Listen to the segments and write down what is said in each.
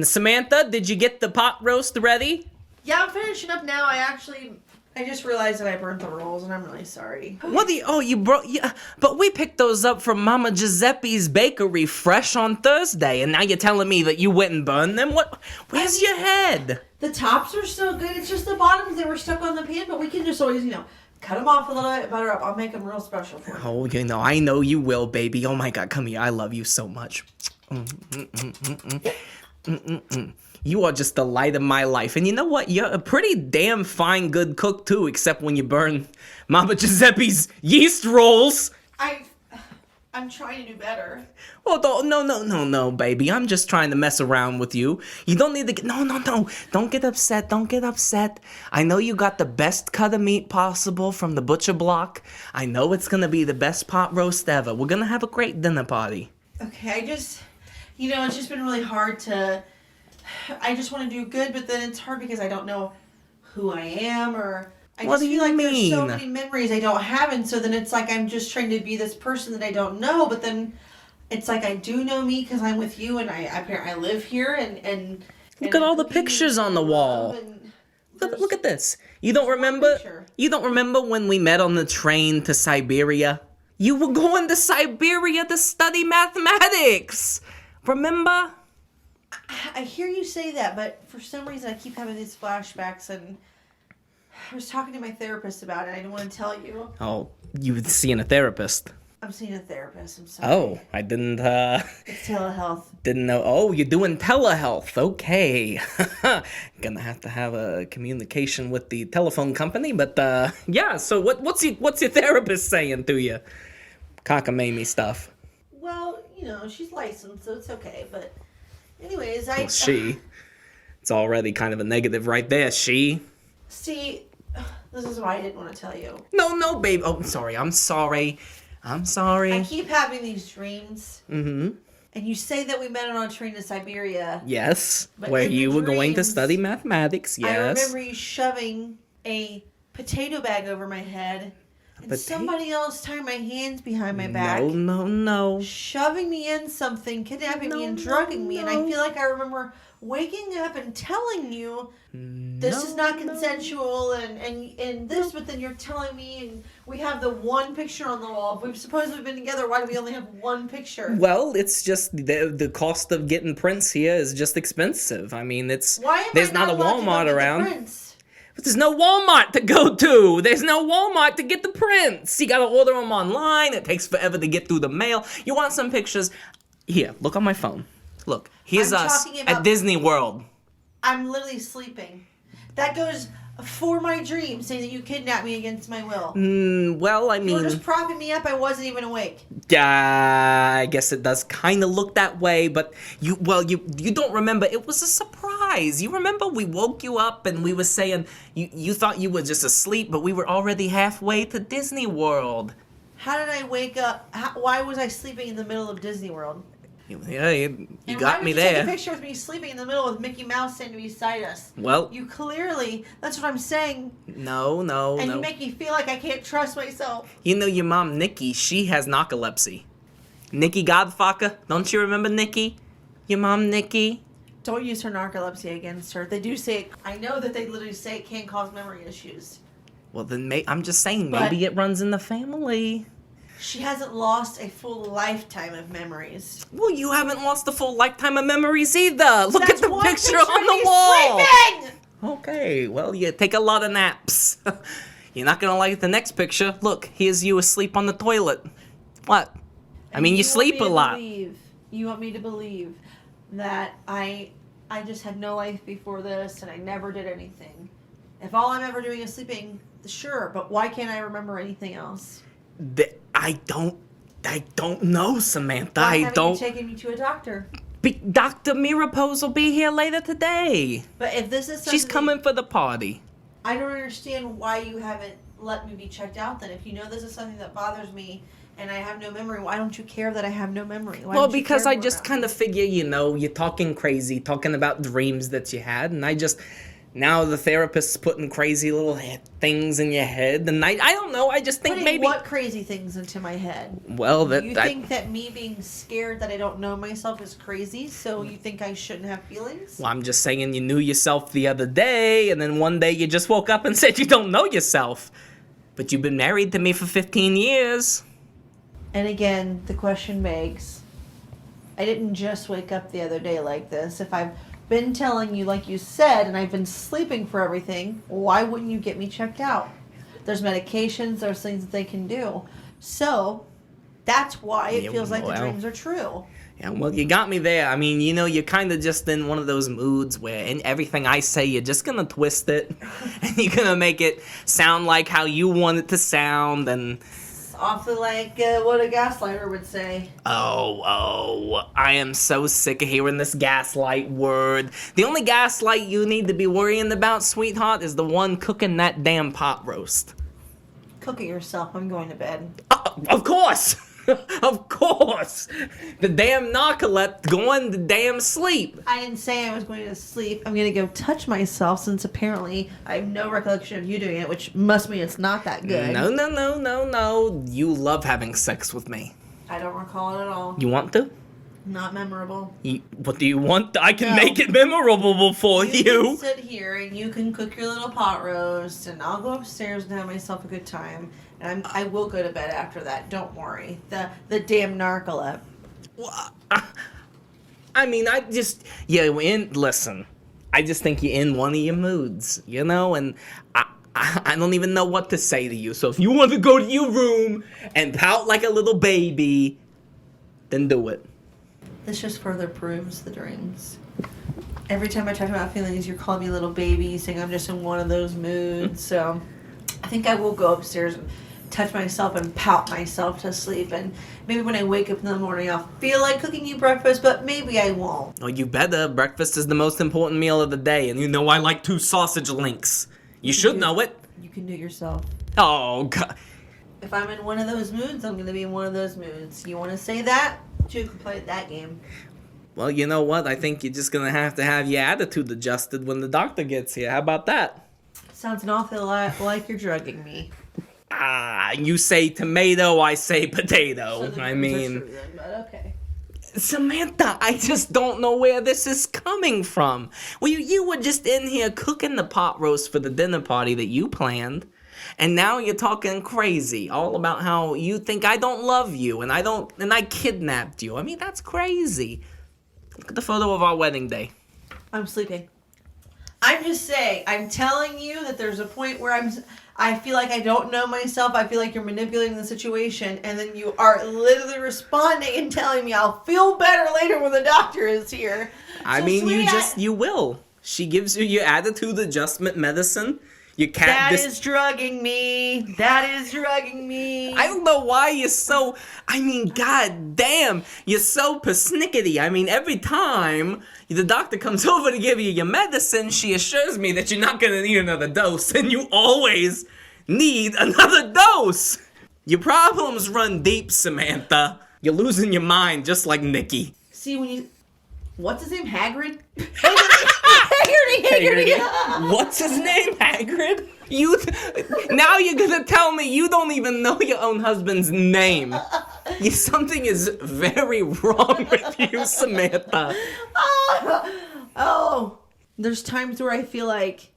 Samantha, did you get the pot roast ready? Yeah, I'm finishing up now. I just realized that I burnt the rolls, and I'm really sorry. What do you, oh, you brought, yeah, but we picked those up from Mama Giuseppe's bakery fresh on Thursday, and now you're telling me that you went and burned them? Where's your head? The tops are still good. It's just the bottoms that were stuck on the pan, but we can just always, cut them off a little bit, butter up. I'll make them real special for you. Oh, I know you will, baby. Oh my God, come here. I love you so much. You are just the light of my life. And you know what? You're a pretty damn fine good cook too, except when you burn Mama Giuseppe's yeast rolls. I'm trying to do better. Oh, no, baby. I'm just trying to mess around with you. You don't need to get... No. Don't get upset. Don't get upset. I know you got the best cut of meat possible from the butcher block. I know it's going to be the best pot roast ever. We're going to have a great dinner party. Okay, it's just been really hard to... I just want to do good, but then it's hard because I don't know who I am, or... I What just do feel you like mean? there's so many memories I don't have, and so then it's like I'm just trying to be this person that I don't know, but then it's like I do know me because I'm with you, and I live here, and Look at all the pictures on the wall. Look at this. You don't remember when we met on the train to Siberia? You were going to Siberia to study mathematics. Remember? I hear you say that, but for some reason I keep having these flashbacks, and I was talking to my therapist about it. I didn't want to tell you. Oh, you were seeing a therapist. I'm seeing a therapist. I'm sorry. Oh, I didn't, It's telehealth. Didn't know. Oh, you're doing telehealth. Okay. Gonna have to have a communication with the telephone company, but, yeah, so what's your therapist saying to you? Cockamamie stuff. Well, she's licensed, so it's okay, but anyways, Well, she. It's already kind of a negative right there, she. See, this is why I didn't want to tell you. No, babe. Oh, I'm sorry. I keep having these dreams. Mm-hmm. And you say that we met on a train to Siberia. Yes. But Where in the you were going to dreams, study mathematics, yes. I remember you shoving a potato bag over my head. And somebody else tying my hands behind my back. No. Shoving me in something, kidnapping me and drugging me. And I feel like I remember waking up and telling you this is not consensual and this, but then you're telling me, and we have the one picture on the wall. If we've supposedly been together, why do we only have one picture? Well, it's just the cost of getting prints here is just expensive. I mean, there's not a Walmart around. But there's no Walmart to go to. There's no Walmart to get the prints. You gotta order them online. It takes forever to get through the mail. You want some pictures? Here, look on my phone. Look, here's us at Disney World. I'm literally sleeping. That goes for my dream, saying that you kidnapped me against my will. Well, I mean... You were just propping me up. I wasn't even awake. I guess it does kind of look that way, but you don't remember. It was a surprise. You remember we woke you up and we were saying you thought you were just asleep, but we were already halfway to Disney World. How did I wake up? Why was I sleeping in the middle of Disney World? Yeah, you got me there. Why would you take a picture with me sleeping in the middle with Mickey Mouse standing beside us? Well... You clearly... That's what I'm saying. No. And you make me feel like I can't trust myself. You know your mom, Nikki, she has narcolepsy. Nikki Godfucker. Don't you remember Nikki? Your mom, Nikki? Don't use her narcolepsy against her. They do say it. I know that they literally say it can cause memory issues. Well, then I'm just saying, maybe it runs in the family. She hasn't lost a full lifetime of memories. Well, you haven't lost a full lifetime of memories either. Look at the picture on the wall. Sleeping! Okay, well, you take a lot of naps. You're not gonna like the next picture. Look, here's you asleep on the toilet. What? I mean, you sleep a lot. You want me to believe that I just had no life before this and I never did anything. If all I'm ever doing is sleeping, sure, but why can't I remember anything else? I don't know, Samantha. Why haven't you taken me to a doctor? Dr. Mirapose will be here later today. But if this is something... She's coming for the party. I don't understand why you haven't let me be checked out then. If you know this is something that bothers me and I have no memory, why don't you care that I have no memory? Well, because I just kind of figure, you're talking crazy, talking about dreams that you had, and I just... Now the therapist's putting crazy little things in your head, and I don't know. I just think maybe what crazy things into my head? Well, you think that me being scared that I don't know myself is crazy, so you think I shouldn't have feelings? Well, I'm just saying you knew yourself the other day, and then one day you just woke up and said you don't know yourself, but you've been married to me for 15 years. And again, the question begs, I didn't just wake up the other day like this. If I've been telling you like you said, and I've been sleeping for everything, why wouldn't you get me checked out? There's medications, there's things that they can do. So, that's why it feels like the dreams are true. Yeah, well, you got me there. I mean, you're kind of just in one of those moods where in everything I say, you're just going to twist it, and you're going to make it sound like how you want it to sound, and awfully like what a gaslighter would say. Oh, I am so sick of hearing this gaslight word. The only gaslight you need to be worrying about, sweetheart, is the one cooking that damn pot roast. Cook it yourself. I'm going to bed. Of course! Of course! The damn narcoleptic going to damn sleep. I didn't say I was going to sleep. I'm going to go touch myself since apparently I have no recollection of you doing it, which must mean it's not that good. No. You love having sex with me. I don't recall it at all. You want to? Not memorable. What do you want? I can make it memorable for you. You can sit here and you can cook your little pot roast, and I'll go upstairs and have myself a good time. And I will go to bed after that. Don't worry. The damn narcolep. I mean, listen. I just think you're in one of your moods, and I don't even know what to say to you. So if you want to go to your room and pout like a little baby, then do it. This just further proves the dreams. Every time I talk about feelings, you're calling me a little baby, saying I'm just in one of those moods. So I think I will go upstairs and touch myself and pout myself to sleep. And maybe when I wake up in the morning, I'll feel like cooking you breakfast, but maybe I won't. Oh, you better. Breakfast is the most important meal of the day, and you know I like 2 sausage links. You should know it. You can do it yourself. Oh, God. If I'm in one of those moods, I'm going to be in one of those moods. You want to say that? You can play that game. Well, you know what? I think you're just going to have your attitude adjusted when the doctor gets here. How about that? Sounds an awful lot like you're drugging me. You say tomato, I say potato. So I mean, true then, but okay. Samantha, I just don't know where this is coming from. Well, you were just in here cooking the pot roast for the dinner party that you planned, and now you're talking crazy all about how you think I don't love you and I kidnapped you. I mean, that's crazy. Look at the photo of our wedding day. I'm sleeping. I'm just saying, I'm telling you that there's a point where I feel like I don't know myself. I feel like you're manipulating the situation, and then you are literally responding and telling me I'll feel better later when the doctor is here. I mean, you will. She gives you your attitude adjustment medicine. That is drugging me. That is drugging me. I don't know why you're so, god damn, you're so persnickety. I mean, every time the doctor comes over to give you your medicine, she assures me that you're not going to need another dose, and you always need another dose. Your problems run deep, Samantha. You're losing your mind just like Nikki. See, what's his name? Hagrid? Hagrid. What's his name? Hagrid? Now you're gonna tell me you don't even know your own husband's name. Something is very wrong with you, Samantha. Oh, there's times where I feel like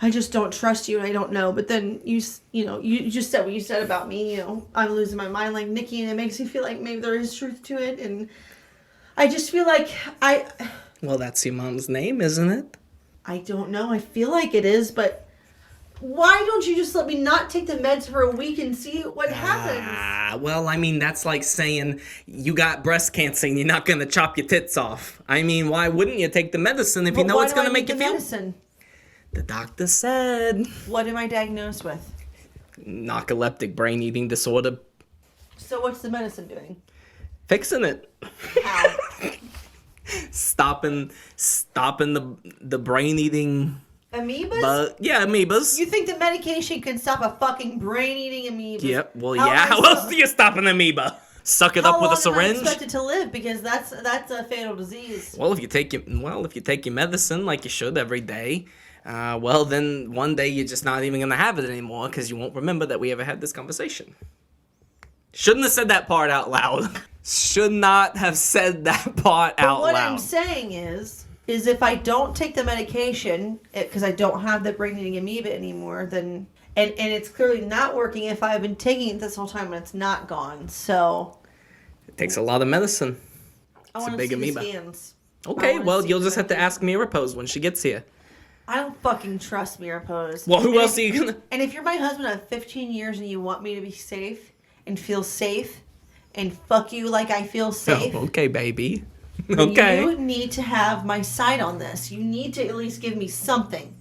I just don't trust you and I don't know. But then you just said what you said about me. I'm losing my mind like Nikki, and it makes me feel like maybe there is truth to it. And I just feel like Well, that's your mom's name, isn't it? I don't know. I feel like it is, but why don't you just let me not take the meds for a week and see what happens? Well, that's like saying you got breast cancer and you're not going to chop your tits off. Why wouldn't you take the medicine if you know it's going to make you feel... medicine? The doctor said... What am I diagnosed with? Narcoleptic brain eating disorder. So what's the medicine doing? Fixing it. How? Stopping the brain eating amoebas? Yeah, amoebas. You think the medication can stop a fucking brain eating amoeba? Yep. Well, how else do you stop an amoeba? Suck it up with a syringe? How long am I expected to live? Because that's a fatal disease. Well, if you take your medicine like you should every day, Well, then one day you're just not even going to have it anymore because you won't remember that we ever had this conversation. Shouldn't have said that part out loud. Should not have said that part out loud. What I'm saying is if I don't take the medication, because I don't have the brain-eating amoeba anymore, then... And it's clearly not working if I've been taking it this whole time and it's not gone, so... It takes a lot of medicine. I want to see the scans. Okay, well, you'll just have to ask Mirapose when she gets here. I don't fucking trust Mirapose. Well, who else are you gonna... And if you're my husband of 15 years and you want me to be safe and feel safe and fuck you like I feel safe... Oh, okay, baby. Okay. You need to have my side on this. You need to at least give me something.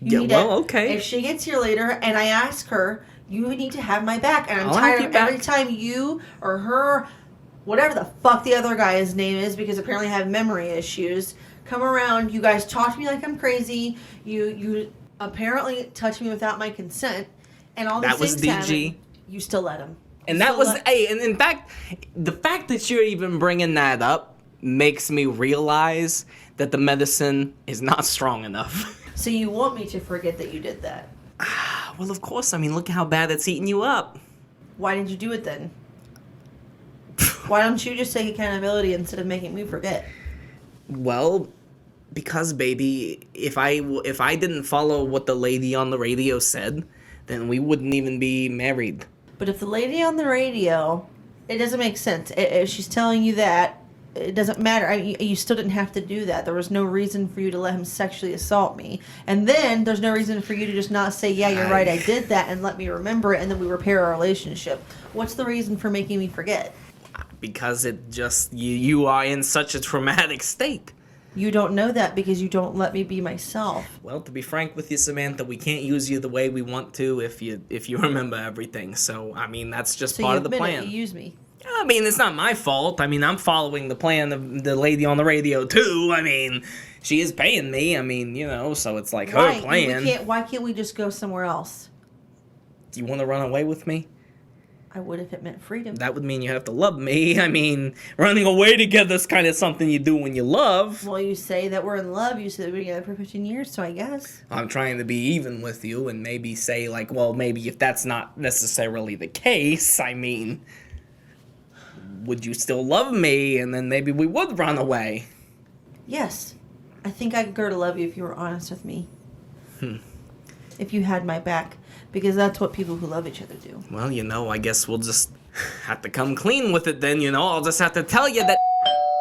Okay. If she gets here later and I ask her, you need to have my back. And I'm tired of every time you or her, whatever the fuck the other guy's name is, because apparently I have memory issues, come around. You guys talk to me like I'm crazy. You apparently touch me without my consent. And all these things happen. That was DG. You still let him. And that was, and in fact, the fact that you're even bringing that up makes me realize that the medicine is not strong enough. So you want me to forget that you did that? Well, of course. I mean, look how bad it's eating you up. Why didn't you do it then? Why don't you just take accountability instead of making me forget? Well, because, baby, if I didn't follow what the lady on the radio said, then we wouldn't even be married. But if the lady on the radio, it doesn't make sense. If she's telling you that, it doesn't matter. You still didn't have to do that. There was no reason for you to let him sexually assault me. And then there's no reason for you to just not say, yeah, you're right, I did that, and let me remember it, and then we repair our relationship. What's the reason for making me forget? Because it just, you are in such a traumatic state. You don't know that because you don't let me be myself. Well, to be frank with you, Samantha, we can't use you the way we want to if you remember everything. So, I mean, that's just part of the plan. You use me. I mean, it's not my fault. I mean, I'm following the plan of the lady on the radio, too. I mean, she is paying me. I mean, so it's like her plan. Why can't we just go somewhere else? Do you want to run away with me? I would if it meant freedom. That would mean you have to love me. I mean, running away together is kind of something you do when you love. Well, you say that we're in love. You said we've been together for 15 years, so I guess. I'm trying to be even with you and maybe say, like, well, maybe if that's not necessarily the case, I mean... would you still love me? And then maybe we would run away. Yes. I think I could grow to love you if you were honest with me. If you had my back. Because that's what people who love each other do. Well, I guess we'll just have to come clean with it then, I'll just have to tell you that...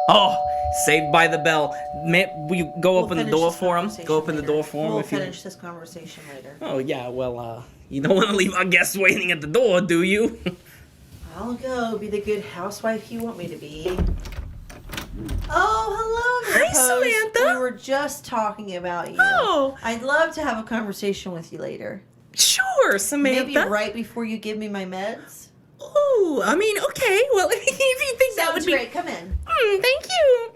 Oh, Saved by the Bell. Will you go open the door for him? Go open the door for him. We'll finish this conversation later. Oh, yeah, well, you don't want to leave our guests waiting at the door, do you? I'll go be the good housewife you want me to be. Oh, hello, Hi, Samantha. We were just talking about you. Oh. I'd love to have a conversation with you later. Sure, Samantha. Maybe right before you give me my meds. Oh, I mean, okay. Well, if you think that would be... great. Come in. Thank you.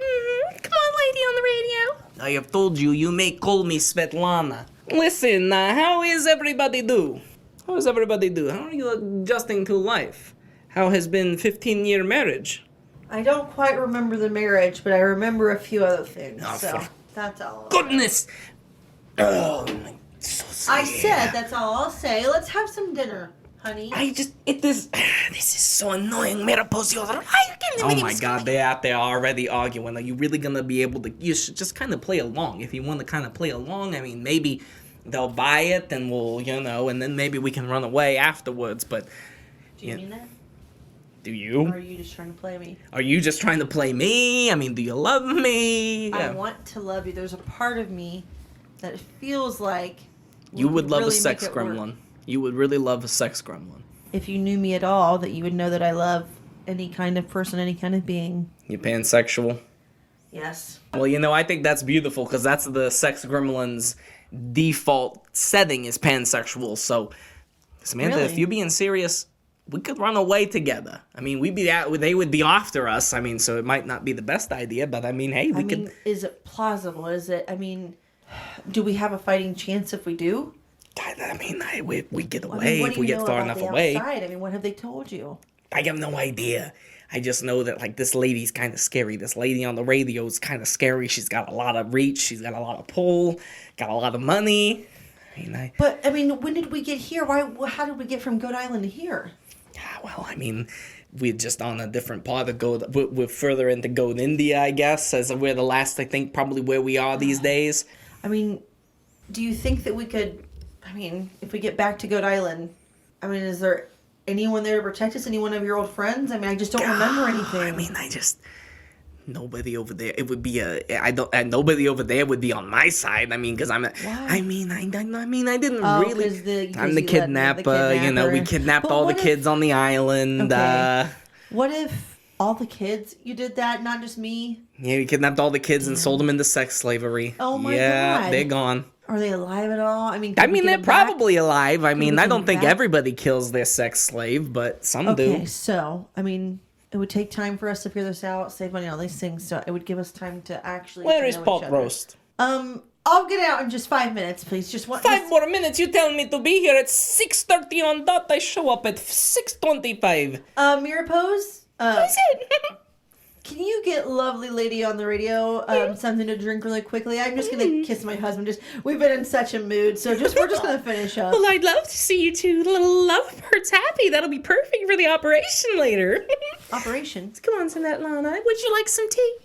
Come on, lady on the radio. I have told you, you may call me Svetlana. Listen, how is everybody do? How are you adjusting to life? How has been 15-year marriage? I don't quite remember the marriage, but I remember a few other things. So that's all. Goodness! Oh, my... I said that's all I'll say. Let's have some dinner, honey. This is so annoying. Oh my God, they're out there already arguing. Are you really gonna be able to? You should just kind of play along. If you want to kind of play along, I mean, maybe they'll buy it, and we'll, and then maybe we can run away afterwards. But do you mean that? Do you? Or are you just trying to play me? Are you just trying to play me? I mean, do you love me? I want to love you. There's a part of me that feels like you would love a sex gremlin. You would really love a sex gremlin. If you knew me at all, that you would know that I love any kind of person, any kind of being. You pansexual? Yes. Well, I think that's beautiful because that's the sex gremlin's default setting is pansexual. So, Samantha, if you're being serious, we could run away together. I mean, they would be after us. I mean, so it might not be the best idea, but I mean, hey, we could. Is it plausible? Do we have a fighting chance if we do? I mean, we get away if we get far enough away. Outside? I mean, what have they told you? I have no idea. I just know that, like, this lady's kind of scary. This lady on the radio is kind of scary. She's got a lot of reach. She's got a lot of pull. Got a lot of money. But, when did we get here? How did we get from Goat Island to here? Well, we're just on a different part of Goat. We're further into Goat India, I guess, as we're the last, I think, probably where we are these days. Do you think that we could, if we get back to Goat Island, is there anyone there to protect us? Any one of your old friends? I just don't remember anything. Nobody over there. It would be nobody over there would be on my side. Because I'm I didn't really. I'm the kidnapper. We kidnapped all the kids on the island. Okay. What if all the kids? You did that, not just me. Yeah, we kidnapped all the kids and sold them into sex slavery. Oh my God! Yeah, they're gone. Are they alive at all? They're probably alive. I don't think everybody kills their sex slave, but some do. Okay, so it would take time for us to figure this out, save money, all these things. So it would give us time to actually. Where is Pop Roast? I'll get out in just 5 minutes, please. Just 5 more minutes. You tell me to be here at 6:30 on dot. I show up at 6:25. Mirror pose. Who's it? Can you get lovely lady on the radio something to drink really quickly? I'm just gonna kiss my husband. We've been in such a mood, so we're just gonna finish up. Well, I'd love to see you two little lovebirds happy. That'll be perfect for the operation later. Operation? Come on, Lana. Would you like some tea?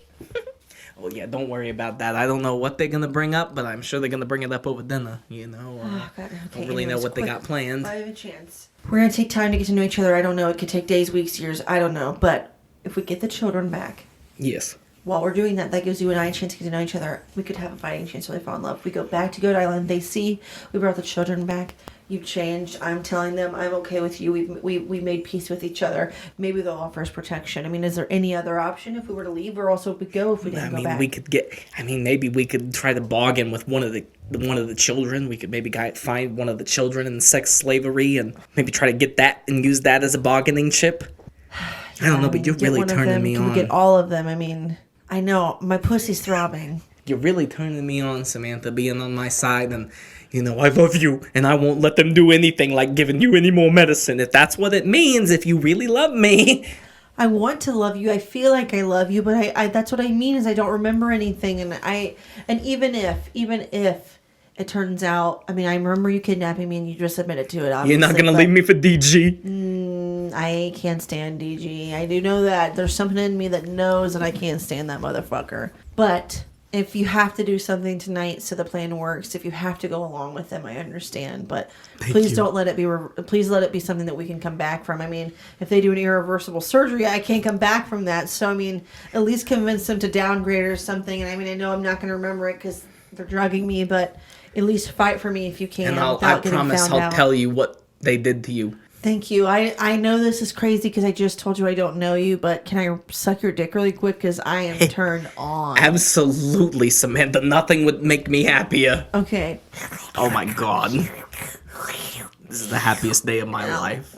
Oh yeah, don't worry about that. I don't know what they're gonna bring up, but I'm sure they're gonna bring it up over dinner. Oh, God, okay. Don't really know what they got planned. I have a chance. We're gonna take time to get to know each other. I don't know. It could take days, weeks, years. I don't know, but. If we get the children back. Yes. While we're doing that, that gives you and I a chance to get to know each other. We could have a fighting chance to really fall in love. We go back to Goat Island. They see we brought the children back. You've changed. I'm telling them I'm okay with you. We made peace with each other. Maybe they'll offer us protection. Is there any other option if we were to leave, or also we go if we didn't go back? We could get. Maybe we could try to bargain with one of the children. We could maybe find one of the children in sex slavery and maybe try to get that and use that as a bargaining chip. I don't know, but you're really turning me on. Can we get all of them? I know. My pussy's throbbing. You're really turning me on, Samantha, being on my side. And, I love you. And I won't let them do anything like giving you any more medicine. If that's what it means, if you really love me. I want to love you. I feel like I love you. But I that's what I mean is I don't remember anything. And even if it turns out, I remember you kidnapping me and you just admitted to it, obviously. You're not going to leave me for DG? I can't stand DG. I do know that. There's something in me that knows that I can't stand that motherfucker. But if you have to do something tonight so the plan works, if you have to go along with them, I understand. But please don't let it be. Please let it be something that we can come back from. If they do an irreversible surgery, I can't come back from that. So at least convince them to downgrade or something. And I know I'm not going to remember it because they're drugging me, but at least fight for me if you can. And I promise I'll tell you what they did to you. Thank you. I know this is crazy because I just told you I don't know you, but can I suck your dick really quick because I am turned on? Absolutely, Samantha. Nothing would make me happier. Okay. Oh my God. This is the happiest day of my life.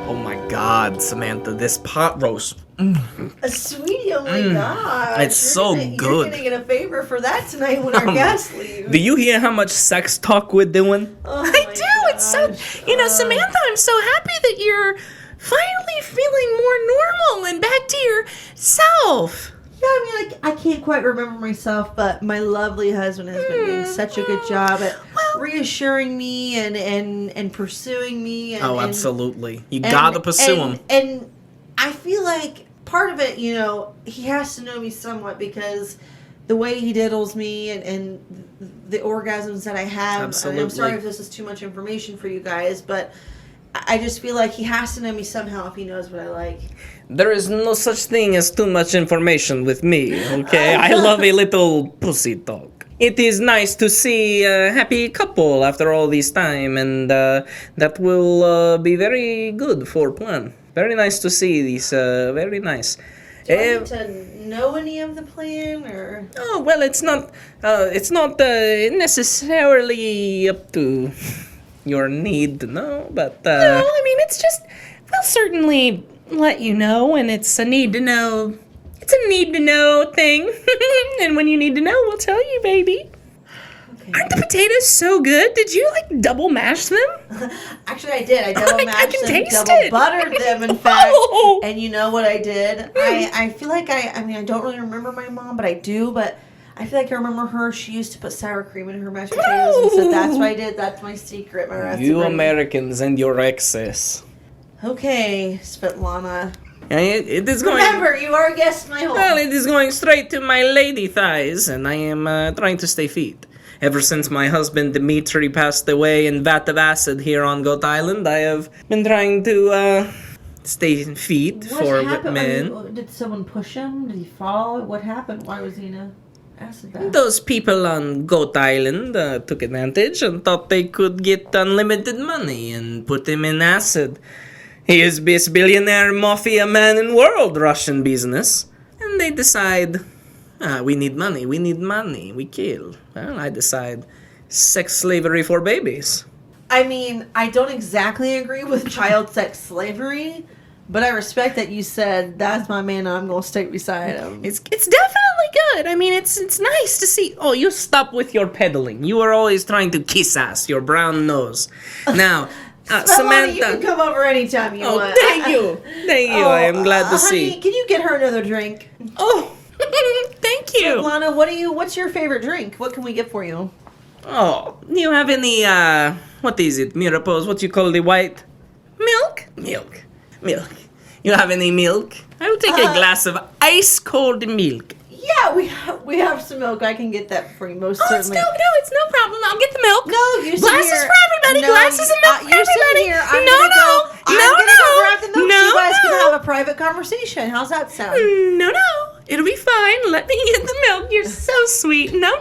Oh my God, Samantha, this pot roast. A sweetie, oh my God. It's so good. You're going to get a favor for that tonight when our guests leave. Do you hear how much sex talk we're doing? Oh I do. Gosh. It's so, Samantha, I'm so happy that you're finally feeling more normal and back to yourself. Yeah, I can't quite remember myself, but my lovely husband has been doing such a good job at reassuring me and pursuing me. Absolutely. You gotta pursue him. And I feel like part of it, he has to know me somewhat because the way he diddles me and the orgasms that I have. Absolutely. I'm sorry if this is too much information for you guys, but I just feel like he has to know me somehow if he knows what I like. There is no such thing as too much information with me, okay? I love a little pussy talk. It is nice to see a happy couple after all this time, and that will be very good for plan. Very nice to see this, very nice. Do I need to know any of the plan, or? Oh, well, it's not necessarily up to your need to know, but... No, it's just, we'll certainly let you know, and it's a need to know thing. And when you need to know, we'll tell you, baby. Okay. Aren't the potatoes so good? Did you like double mash them? Actually, I did. I double mashed can them, taste double it. buttered them, in fact. Oh. And you know what I did? I feel like I mean, I don't really remember my mom, but I do. But I feel like I remember her. She used to put sour cream in her mashed potatoes, and so that's what I did. That's my secret, my recipe. You Americans and your excess. Okay, Svetlana. It is going. Remember, you are a guest in my home. Well, it is going straight to my lady thighs, and I am trying to stay fit. Ever since my husband Dimitri passed away in vat of acid here on Goat Island, I have been trying to stay fit for men. I mean, did someone push him? Did he fall? What happened? Why was he in a acid bath? Those people on Goat Island took advantage and thought they could get unlimited money and put him in acid. He is best billionaire mafia man in world Russian business. And they decide, we need money, we kill. Well, I decide, sex slavery for babies. I mean, I don't exactly agree with child sex slavery, but I respect that you said, that's my man, I'm going to stick beside him. It's definitely good. I mean, it's nice to see. Oh, you stop with your peddling. You are always trying to kiss ass, your brown nose. Now... Samantha, you can come over anytime you want. Thank you. Thank you. I am glad to honey, see. Can you get her another drink? Oh, thank you. Lana, what's your favorite drink? What can we get for you? Oh, do you have any, what is it, Mirapos? What you call the white? Milk? Milk. You have any milk? I will take a glass of ice cold milk. Yeah, we have some milk. I can get that for you, most certainly. It's no problem. I'll get the milk. No, you sit Glasses here. for everybody. No, Glasses of milk for you sit everybody. here. I'm No. gonna go grab the milk so you guys can have a private conversation. How's that sound? No. It'll be fine. Let me get the milk. You're so sweet. No.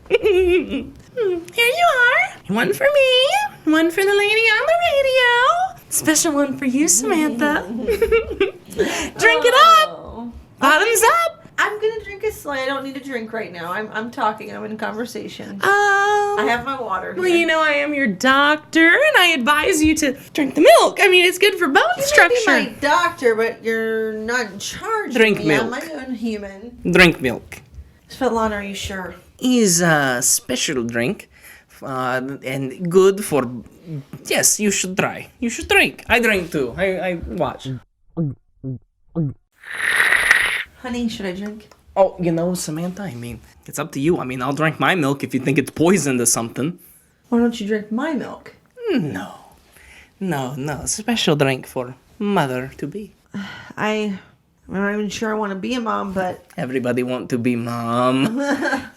Here you are. One for me. One for the lady on the radio. Special one for you, Samantha. Drink it up. Bottoms up. I'm gonna drink it slowly. I don't need a drink right now. I'm talking. I'm in conversation. Oh. I have my water here. Well, you know, I am your doctor, and I advise you to drink the milk. I mean, it's good for bone structure. You may be my doctor, but you're not in charge. Drink of me. milk. I'm my own human. Drink milk. Svetlana, are you sure? Is a special drink, and good for. Yes, you should try. You should drink. I drink too. I watch. Honey, should I drink? Oh, you know, Samantha, I mean, it's up to you. I mean, I'll drink my milk if you think it's poisoned or something. Why don't you drink my milk? No. Special drink for mother-to-be. I'm not even sure I want to be a mom, but... Everybody want to be mom.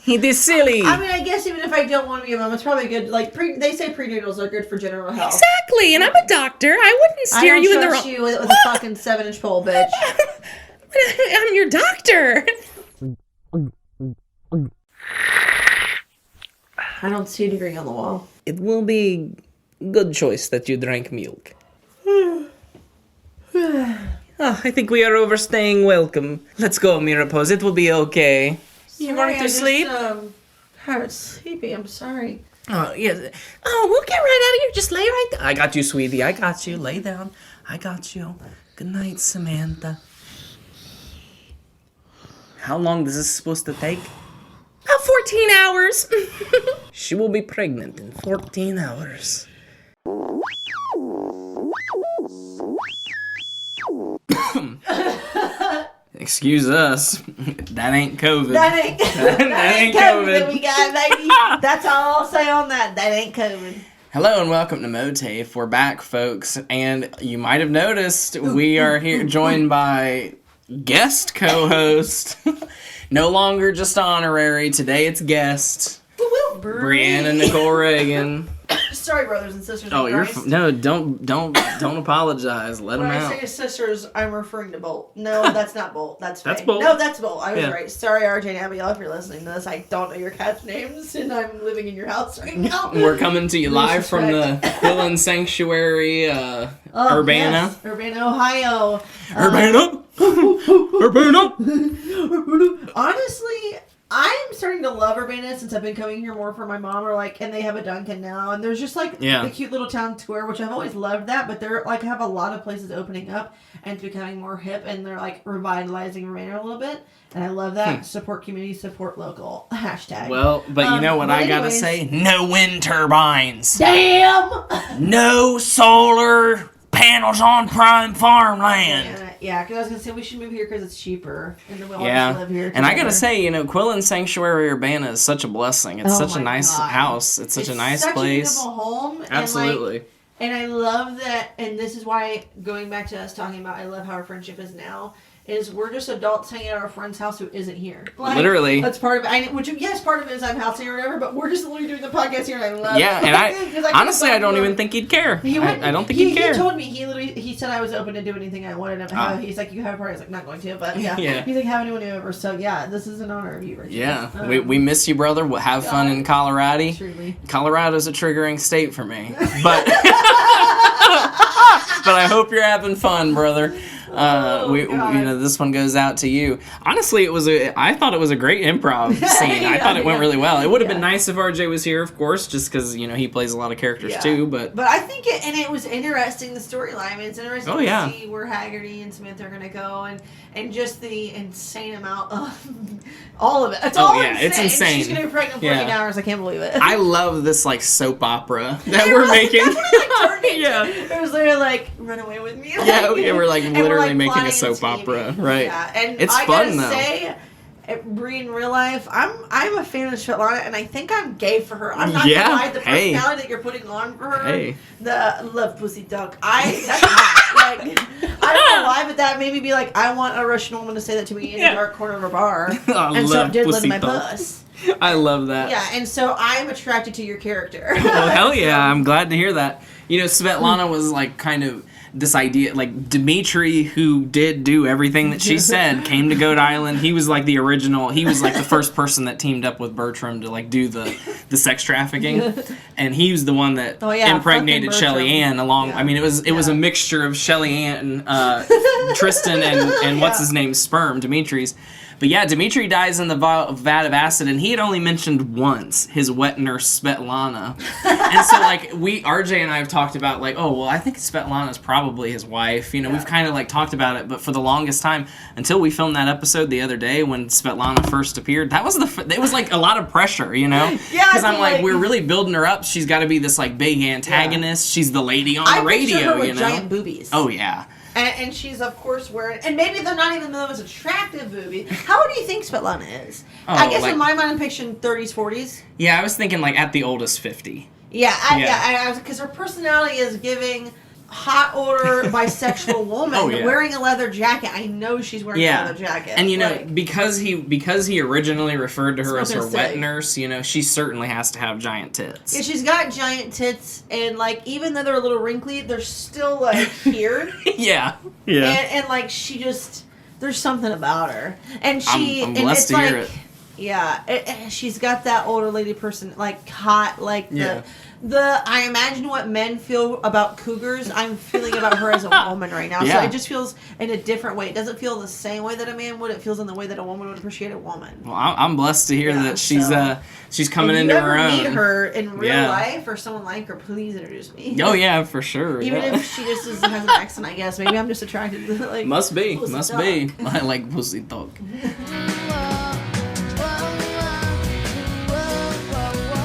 It is silly. I mean, I guess even if I don't want to be a mom, it's probably good. Like, they say prenatals are good for general health. Exactly, and I'm a doctor. I wouldn't steer you in the wrong... I don't trust you with a fucking 7-inch pole, bitch. I'm your doctor. I don't see a degree on the wall. It will be good choice that you drank milk. I think we are overstaying welcome. Let's go, Mirapos. It will be okay. You want to sleep? I'm sleepy. I'm sorry. Oh, yes. Oh, we'll get right out of here. Just lay right there. I got you, sweetie. I got you. Lay down. I got you. Good night, Samantha. How long is this supposed to take? About 14 hours. She will be pregnant in 14 hours. Excuse us. That ain't COVID. That ain't COVID that we got, baby. That's all I'll say on that. That ain't COVID. Hello and welcome to MOATAIF. We're back, folks. And you might have noticed we are here joined by guest co-host. No longer just honorary. Today it's guest. Brianna Nicole Reagan. Sorry, brothers and sisters. Oh, you're no, don't apologize. Let them out. When I say sisters, I'm referring to Bolt. No, that's not Bolt. That's Bolt. No, that's Bolt. I was right. Sorry, RJ and Abigail, if you're listening to this. I don't know your cat's names, and I'm living in your house right now. We're coming to you live from the Quillen Sanctuary, Urbana. Yes. Urbana, Ohio. Urbana. Urbana. Honestly, I'm starting to love Urbana since I've been coming here more for my mom, and they have a Dunkin' now, and there's just the cute little town square, which I've always loved that, but they're have a lot of places opening up, and it's becoming more hip, and they're revitalizing Urbana a little bit, and I love that. Support community, support local. #. Well, but you know what I gotta say? No wind turbines. Damn! No solar panels on prime farmland. Yeah, because I was going to say we should move here because it's cheaper. And then we'll all live here. And I got to say, Quillen Sanctuary Urbana is such a blessing. It's such a nice house. It's such a nice place. It's such a beautiful home. Absolutely. And I love that, and this is why, going back to us talking about I love how our friendship is now, is we're just adults hanging out at our friend's house who isn't here. Literally. That's part of it. Which, yes, part of it is I'm housing or whatever, but we're just literally doing the podcast here, and I love it. Yeah, and honestly, I don't even think he'd care. I don't think he'd care. He told me, he said I was open to do anything I wanted to have. He's like, you have a party? I was like, not going to, but yeah. He's like, have anyone new over. So, yeah, this is an honor of you, Richard. Yeah, we miss you, brother. We'll have fun in Colorado. Truly. Colorado's a triggering state for me. But, but I hope you're having fun, brother. This one goes out to you. Honestly, I thought it was a great improv scene. I thought it went really well. It would have been nice if RJ was here, of course, just because he plays a lot of characters too. But I think it was interesting, the storyline. I mean, it's interesting to see where Haggerty and Smith are going to go, and just the insane amount of all of it. It's all insane. It's insane. She's going to be pregnant 14 hours. I can't believe it. I love this soap opera that we're making. It was literally run away with me. We're literally making a soap opera, right? Yeah, and it's fun though. Say, Brie in real life, I'm a fan of Svetlana, and I think I'm gay for her. I'm not gonna lie, the personality that you're putting on for her, the love pussy dog. That's hot. I don't know why, but that made me be like, I want a Russian woman to say that to me in a dark corner of a bar, and so it did live in my puss. I love that. Yeah, and so I'm attracted to your character. Well, hell yeah, I'm glad to hear that. Svetlana was kind of this idea, Dimitri, who did do everything that she said, came to Goat Island. He was the original. He was the first person that teamed up with Bertram to do the sex trafficking, and he was the one that impregnated Shelly Ann along. Yeah. I mean, it was a mixture of Shelly Ann, Tristan, and what's his name, sperm, Dimitri's. But yeah, Dimitri dies in the vat of acid, and he had only mentioned once his wet nurse Svetlana. And so, RJ and I have talked about, I think Svetlana's probably his wife. We've kind of, talked about it, but for the longest time, until we filmed that episode the other day when Svetlana first appeared, it was, a lot of pressure, Yeah. Because I'm we're really building her up. She's got to be this, big antagonist. Yeah. She's the lady on the radio, her with giant boobies. Oh, yeah. And she's, of course, wearing... And maybe they're not even the most attractive boobies. How old do you think Svetlana is? I guess in my mind, I'm picturing 30s, 40s. Yeah, I was thinking, at the oldest, 50. Yeah, because her personality is giving hot, older, bisexual woman wearing a leather jacket. I know she's wearing a leather jacket. And, because he originally referred to her as her wet nurse, she certainly has to have giant tits. Yeah, she's got giant tits, and, even though they're a little wrinkly, they're still, here. Yeah. And she just... There's something about her. And she... I'm blessed to hear it. Yeah, she's got that older lady person, hot, I imagine what men feel about cougars, I'm feeling about her as a woman right now. So it just feels in a different way. It doesn't feel the same way that a man would. It feels in the way that a woman would appreciate a woman. Well, I'm blessed to hear that she's coming into her own. If you ever meet her in real life or someone like her, please introduce me. Oh, yeah, for sure. Even if she just has an accent, I guess. Maybe I'm just attracted to, Must be. I like pussy talk.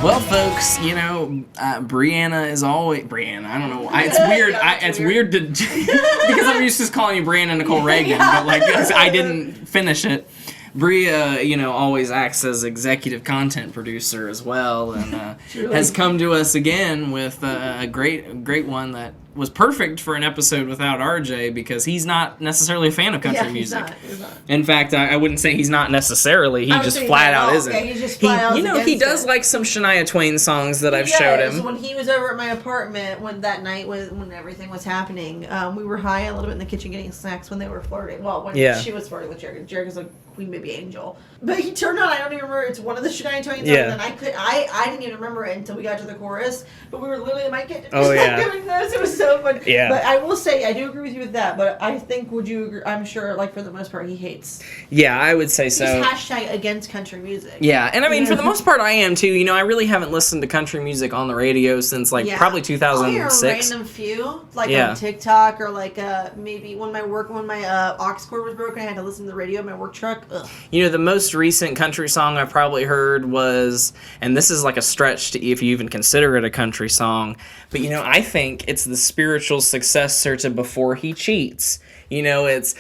Well, folks, Brianna is always... Brianna, I don't know why. It's weird. It's weird to... because I'm used to calling you Brianna Nicole Reagan, but, I didn't finish it. Bria, always acts as executive content producer as well, and has come to us again with a great one that was perfect for an episode without RJ, because he's not necessarily a fan of country music. He's not. In fact, I wouldn't say he's not necessarily. He just flat out isn't. Okay, he's just flat out he does like some Shania Twain songs that I've showed him. When he was over at my apartment that night when everything was happening, we were high a little bit in the kitchen getting snacks when they were flirting. Well, when she was flirting with Jared. Jared was a queen baby angel. But he turned on, I don't even remember, it's one of the Shania Twain songs, and I didn't even remember it until we got to the chorus. But we were literally in my kitchen doing this. It was so so funny. Yeah. But I will say, I do agree with you with that. But I think, would you agree? I'm sure, like, for the most part, he hates. Yeah, I would say so. He's hashtag against country music. Yeah, and I mean, for the most part, I am too. You know, I really haven't listened to country music on the radio since, like, probably 2006. I hear a random few, like on TikTok, or like maybe when my aux cord was broken, I had to listen to the radio in my work truck. Ugh. You know, the most recent country song I probably heard was, and this is like a stretch to if you even consider it a country song, but you know, I think it's the spiritual successor to Before He Cheats. You know, it's,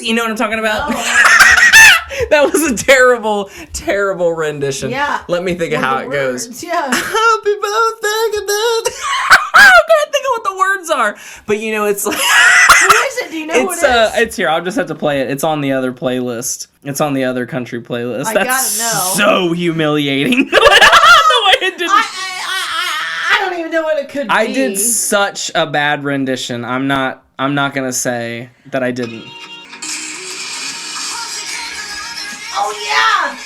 you know what I'm talking about? Oh, that was a terrible, terrible rendition. Yeah. Let me think of how it goes. Yeah. Happy birthday, I can't think of what the words are. But you know, it's like, what is it? Do you know what it is? It's here. I'll just have to play it. It's on the other playlist. It's on the other country playlist. That's gotta know. So humiliating. The way it did. I don't even know what it could be. I did such a bad rendition. I'm not gonna say that I didn't. Oh yeah!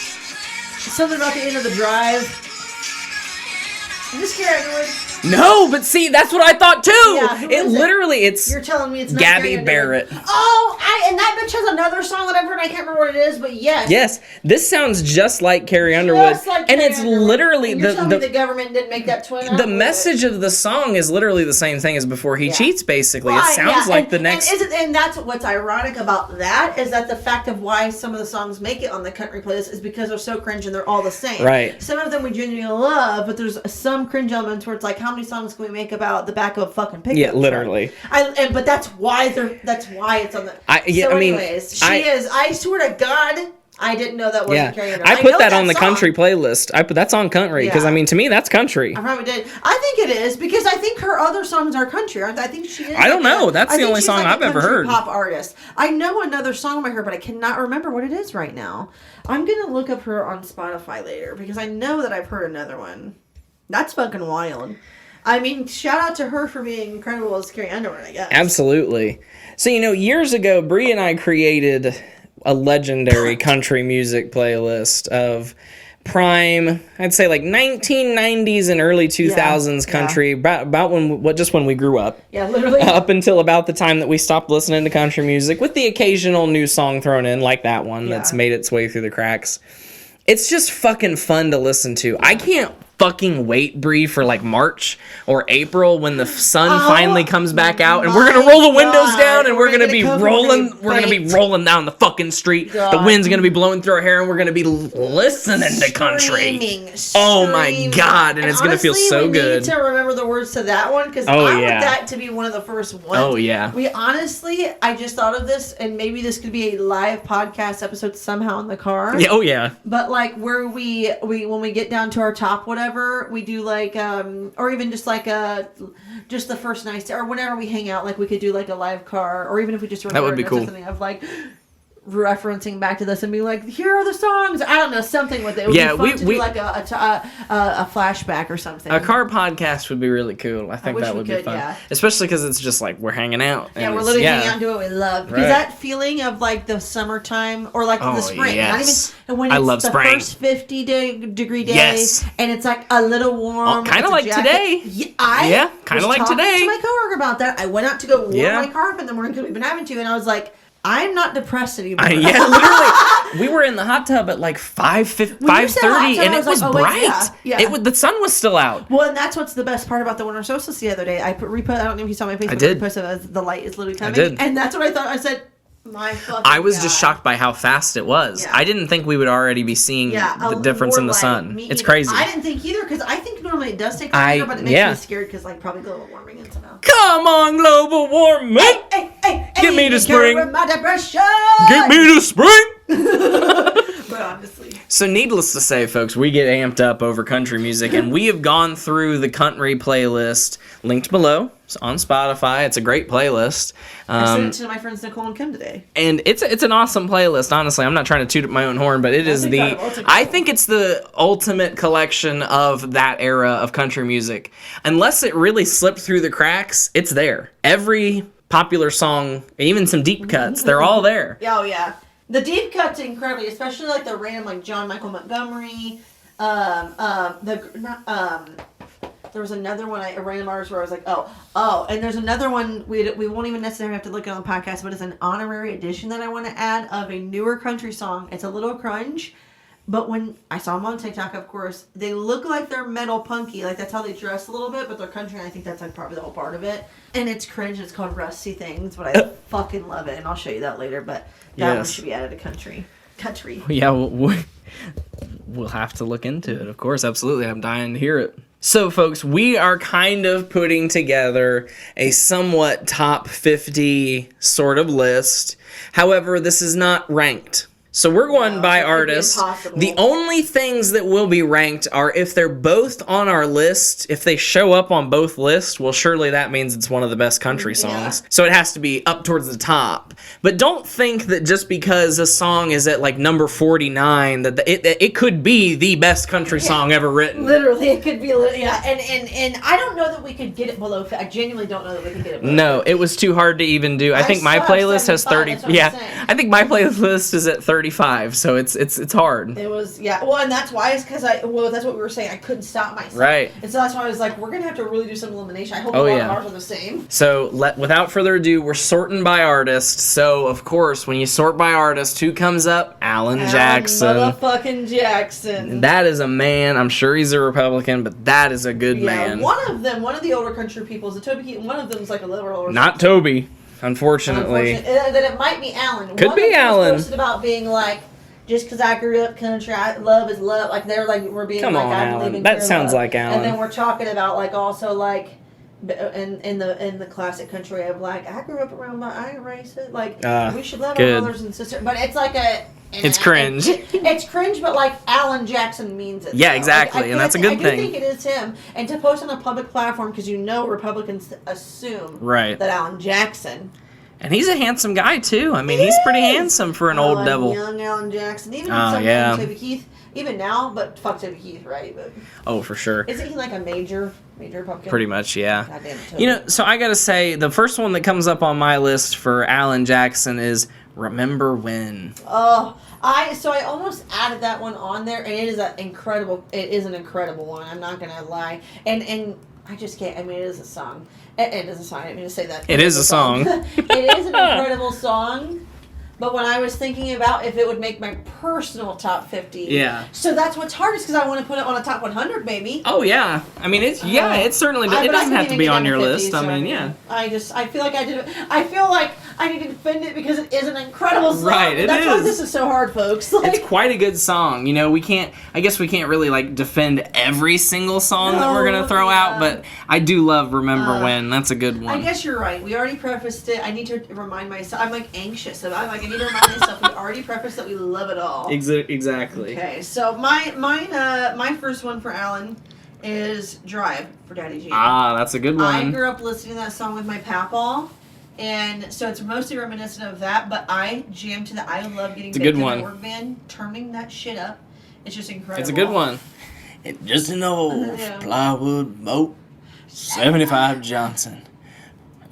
Something about the end of the drive. I'm just scared. No, but see, that's what I thought too. Yeah, it's you're telling me it's not Gabby Barrett. Oh, and that bitch has another song that I've heard. I can't remember what it is, but yes. Yes, this sounds just like Carrie Underwood, and it's literally you're telling me the government didn't make that twin. The message of the song is literally the same thing as Before He Cheats. Basically, it sounds like the next. And that's what's ironic about that is that the fact of why some of the songs make it on the country playlist is because they're so cringe and they're all the same. Right. Some of them we genuinely love, but there's some cringe elements where it's like, how many songs can we make about the back of a fucking pickup? Yeah, literally. But that's why it's on the. I swear to God, I didn't know that wasn't Carrie Underwood. I put that on the country playlist. That's on country because I mean, to me, that's country. I probably did. I think it is because I think her other songs are country. I think she is. I don't know. That's the only song I've ever heard. Pop artist. I know another song by her, but I cannot remember what it is right now. I'm gonna look up her on Spotify later because I know that I've heard another one. That's fucking wild. I mean, shout out to her for being incredible as Carrie Underwood, I guess. Absolutely. So, you know, years ago, Bree and I created a legendary country music playlist of prime, I'd say like 1990s and early 2000s country, about when we grew up. Yeah, literally. Up until about the time that we stopped listening to country music, with the occasional new song thrown in, like that one that's made its way through the cracks. It's just fucking fun to listen to. I can't fucking wait, Bree, for like March or April when the sun finally comes back out and we're gonna roll the windows down and we're gonna be rolling down the fucking street. God. The wind's gonna be blowing through our hair and we're gonna be listening to country. Oh my God, and it's honestly, gonna feel so good. We need to remember the words to that one because I want that to be one of the first ones. Oh yeah. I just thought of this, and maybe this could be a live podcast episode somehow in the car. Yeah, oh yeah. But like where we when we get down to our top whatever, we do like or even just like just the first night or whenever we hang out, like we could do like a live car, or even if we just remember, that would be cool. Something of like referencing back to this and be like, here are the songs. I don't know, something with it. It would be fun to do like a flashback or something. A car podcast would be really cool. I think that would be fun. Yeah. Especially because it's just like we're hanging out. Yeah, we're literally hanging out and doing what we love. Because that feeling of like the summertime or like the spring. Yes. Not even when it's the spring. first 50-degree day and it's like a little warm. Kind of like today. Yeah, kind of like today. I was talking to my coworker about that. I went out to go warm my car up in the morning because we've been having to, and I was like, I'm not depressed anymore. Literally. We were in the hot tub at like 5:30 and it was bright. The sun was still out. Well, and that's what's the best part about the winter solstice the other day. I don't know if you saw my Facebook. I did. Repost of the light is literally coming. I did. And that's what I thought. I said, my fucking I was just shocked by how fast it was. I didn't think we would already be seeing the difference in the sun. It's crazy. I didn't think either because I think normally it does take longer, but it makes me scared because like probably global warming and somehow. Come on, global warming! Hey, give me the spring. My depression. Give me the spring. But honestly. So needless to say, folks, we get amped up over country music, and we have gone through the country playlist linked below. It's on Spotify. It's a great playlist. I sent it to my friends Nicole and Kim today. And it's an awesome playlist, honestly. I'm not trying to toot my own horn, but I think it's the ultimate collection of that era of country music. Unless it really slipped through the cracks, it's there. Every popular song, even some deep cuts, they're all there. Oh, yeah. The deep cuts incredibly, especially like the random like John Michael Montgomery, There was another one, a random artist where I was like, oh. And there's another one, we won't even necessarily have to look it on the podcast, but it's an honorary edition that I want to add of a newer country song. It's a little crunge. But when I saw them on TikTok, of course, they look like they're metal punky. Like, that's how they dress a little bit, but they're country, and I think that's, like, probably the whole part of it. And it's cringe. It's called Rusty Things, but I fucking love it, and I'll show you that later. But that one should be added to country. Yeah, we'll have to look into it, of course. Absolutely. I'm dying to hear it. So, folks, we are kind of putting together a somewhat top 50 sort of list. However, this is not ranked. So we're going by artists. The only things that will be ranked are if they're both on our list. If they show up on both lists, well, surely that means it's one of the best country songs. So it has to be up towards the top. But don't think that just because a song is at like number 49 that it could be the best country song ever written. Literally, it could be. And I don't know that we could get it below. I genuinely don't know that we could get it below. No, it was too hard to even do. I think my playlist has 30. Yeah, I think my playlist is at 35, so it's hard. It was, well, and that's why, it's because that's what we were saying, I couldn't stop myself. Right. And so that's why I was like, we're going to have to really do some elimination. I hope a lot of ours are the same. So, without further ado, we're sorting by artist. So, of course, when you sort by artist, who comes up? Alan Jackson. Motherfucking Jackson. That is a man. I'm sure he's a Republican, but that is a good man. One of the older country people is a Toby Keith, one of them is like a liberal. Not Toby. Unfortunately. That it might be Alan. Could be Alan. Posted about being like, just because I grew up country, love is love. Like, they're like, we're being Come like, on, I Alan. believe in That pure sounds love. like Alan. And then we're talking about like also like in the classic country of like, I grew up around my iron race. Like, we should love our brothers and sisters. But it's like it's cringe. It's cringe, but like Alan Jackson means it. Yeah, exactly, like, and that's a good thing. I do think it is him. And to post on a public platform, because Republicans assume that Alan Jackson. And he's a handsome guy, too. I mean, he's pretty handsome for an old devil. Young Alan Jackson. Even Toby Keith. Even now, but fuck Toby Keith, right? But oh, for sure. Isn't he like a major Republican? Pretty much, yeah. Goddamn, so I gotta say, the first one that comes up on my list for Alan Jackson is Remember When. Oh, I almost added that one on there, and it is an incredible one. I'm not gonna lie. And I just can't. I mean, it is a song. It is a song. I didn't mean to say that. It is a song. It is an incredible song. But when I was thinking about if it would make my personal top 50. Yeah. So that's what's hardest, because I want to put it on a top 100, baby. Oh, yeah. I mean, it certainly does. It doesn't have to be on your 50, list. So I mean, yeah. I feel like I feel like I need to defend it because it is an incredible song. Right, That's why this is so hard, folks. Like, it's quite a good song. You know, I guess we can't really, like, defend every single song that we're going to throw out, but I do love Remember When. That's a good one. I guess you're right. We already prefaced it. I need to remind myself. I'm, like, anxious about it. Like, I need to remind myself we already prefaced that we love it all. Exactly. Okay, so my first one for Alan is Drive for Daddy G. Ah, that's a good one. I grew up listening to that song with my papaw, and so it's mostly reminiscent of that, but I jammed to the I Love Getting Baked in My Work Van, turning that shit up. It's just incredible. It's a good one. It's just an old plywood boat, 75 Johnson.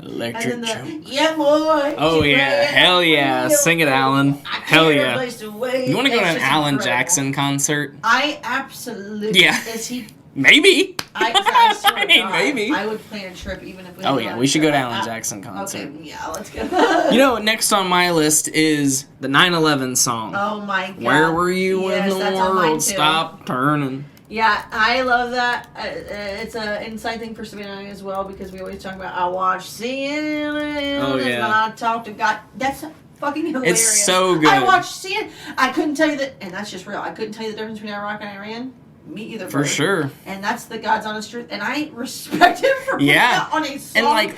Electric choke. Yeah, boy. Oh, yeah. Hell yeah. Sing it, Alan. Hell yeah. You want to go to an Alan Jackson concert? I absolutely. Yeah. Is he? Maybe. I mean, maybe. I would plan a trip even if we. Oh, yeah. We should go to Alan Jackson concert. Okay, yeah, let's go. You know, next on my list is the 9/11 song. Oh, my God. Where were you when the world stopped turning? Yeah, I love that. It's an inside thing for Savannah and I as well, because we always talk about, I watch CNN. Oh, yeah. When I talk to God. That's fucking hilarious. It's so good. I watch CNN. I couldn't tell you that, and that's just real. I couldn't tell you the difference between Iraq and Iran. Me either. For sure. And that's the God's honest truth. And I respect him for putting that on a song.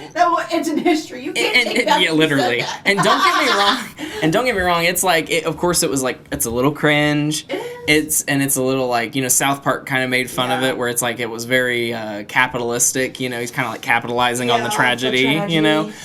It's in history. You can't take that. Yeah, literally. And don't get me wrong. And don't get me wrong. It's like, of course, it was like, it's a little cringe. It's a little like, South Park kind of made fun of it, where it's like, it was very capitalistic. He's kind of like capitalizing on the tragedy.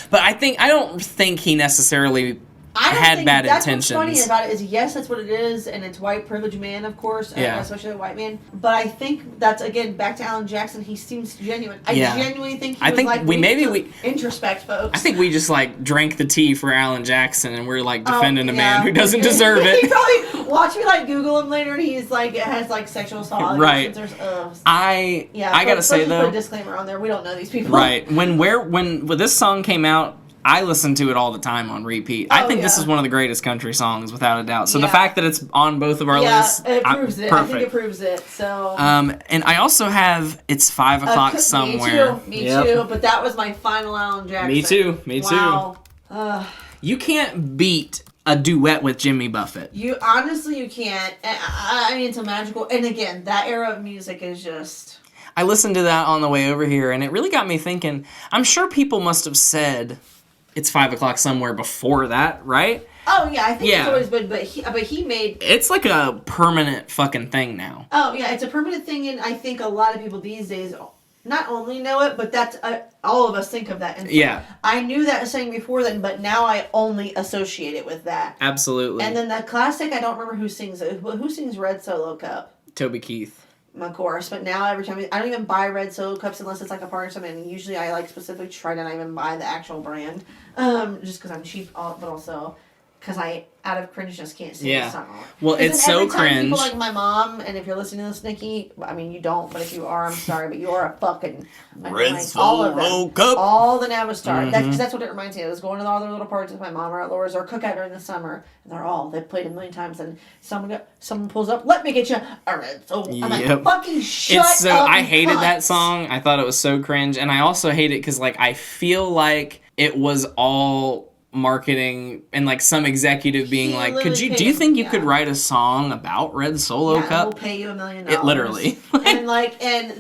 But I don't think he necessarily had bad that's intentions. What's funny about it is, yes, that's what it is, and it's white privileged man, of course, especially a white man. But I think that's, again, back to Alan Jackson. He seems genuine. I genuinely think he was like, we introspect, folks. I think we just like drank the tea for Alan Jackson, and we're like defending a man who doesn't deserve it. He probably watch me like Google him later, and he's like has like sexual assault allegations. Right. I gotta say though, put a disclaimer on there. We don't know these people. Right. When this song came out, I listened to it all the time on repeat. I think this is one of the greatest country songs, without a doubt. So the fact that it's on both of our lists, it proves it. Perfect. I think it proves it. So. And I also have It's 5 O'Clock Somewhere. Me too. But that was my final Alan Jackson. Me too. Wow. You can't beat a duet with Jimmy Buffett. You can't. I mean, it's a magical. And again, that era of music is just. I listened to that on the way over here, and it really got me thinking. I'm sure people must have said It's 5 O'Clock Somewhere before that, right? Oh yeah, I think it's always been, but he made. It's like a permanent fucking thing now. Oh yeah, it's a permanent thing, and I think a lot of people these days not only know it, but that's all of us think of that. And so I knew that saying before then, but now I only associate it with that. Absolutely. And then the classic, I don't remember who sings it. Who sings Red Solo Cup? Toby Keith. Of course, but now every time I don't even buy Red Solo Cups unless it's like a party or something. And usually I like specifically try to not even buy the actual brand, just because I'm cheap, but also because I out of cringe just can't sing the song. Well, it's so cringe. People like my mom, and if you're listening to this, Nikki, I mean you don't, but if you are, I'm sorry, but you are a fucking Red Solo Cup. All the Navistar. That's what it reminds me of. I was going to all their little parties with my mom or at Laura's or cookout during the summer, and they played a million times, and someone pulls up, let me get you a Red Solo. I'm like, fucking shut up. I hated that song. I thought it was so cringe, and I also hate it because like I feel like it was all marketing and like some executive being like, do you think you could write a song about Red Solo Cup? We'll pay you $1 million. It literally. and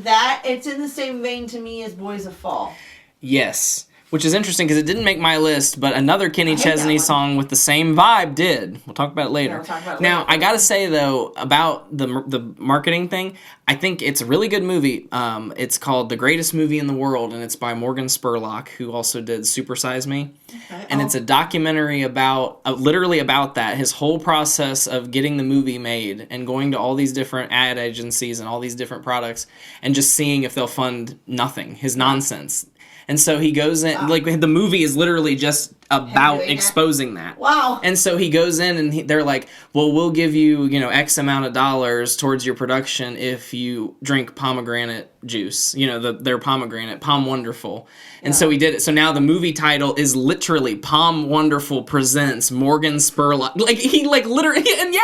that it's in the same vein to me as Boys of Fall. Yes. Which is interesting because it didn't make my list, but another Kenny Chesney song with the same vibe did. We'll talk about it later. Now, I gotta say though about the marketing thing, I think it's a really good movie. It's called The Greatest Movie in the World, and it's by Morgan Spurlock, who also did Super Size Me. Okay. And it's a documentary about literally about that, his whole process of getting the movie made and going to all these different ad agencies and all these different products and just seeing if they'll fund nothing, his nonsense. And so he goes in, like, the movie is literally just about exposing that. Wow. And so he goes in and they're like, well, we'll give you, X amount of dollars towards your production if you drink pomegranate juice, their pomegranate, Palm Wonderful. And so he did it. So now the movie title is literally Palm Wonderful Presents Morgan Spurlock. Like, he, like, literally, and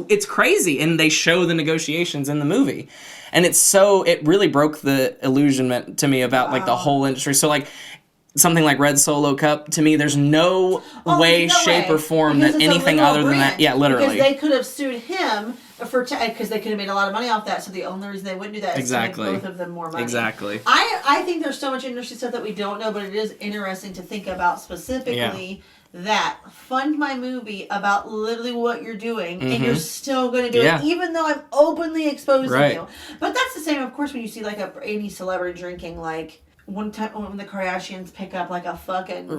it's crazy. And they show the negotiations in the movie. And it really broke the illusionment to me about, like, the whole industry. So, like, something like Red Solo Cup, to me, there's no way, shape, or form that anything other than that. Yeah, literally. Because they could have sued him because they could have made a lot of money off that. So the only reason they wouldn't do that is to make both of them more money. Exactly. I think there's so much industry stuff that we don't know, but it is interesting to think about specifically that fund my movie about literally what you're doing, and you're still going to do it, even though I'm openly exposing you. But that's the same, of course, when you see like any celebrity drinking, like one time when the Kardashians pick up like a fucking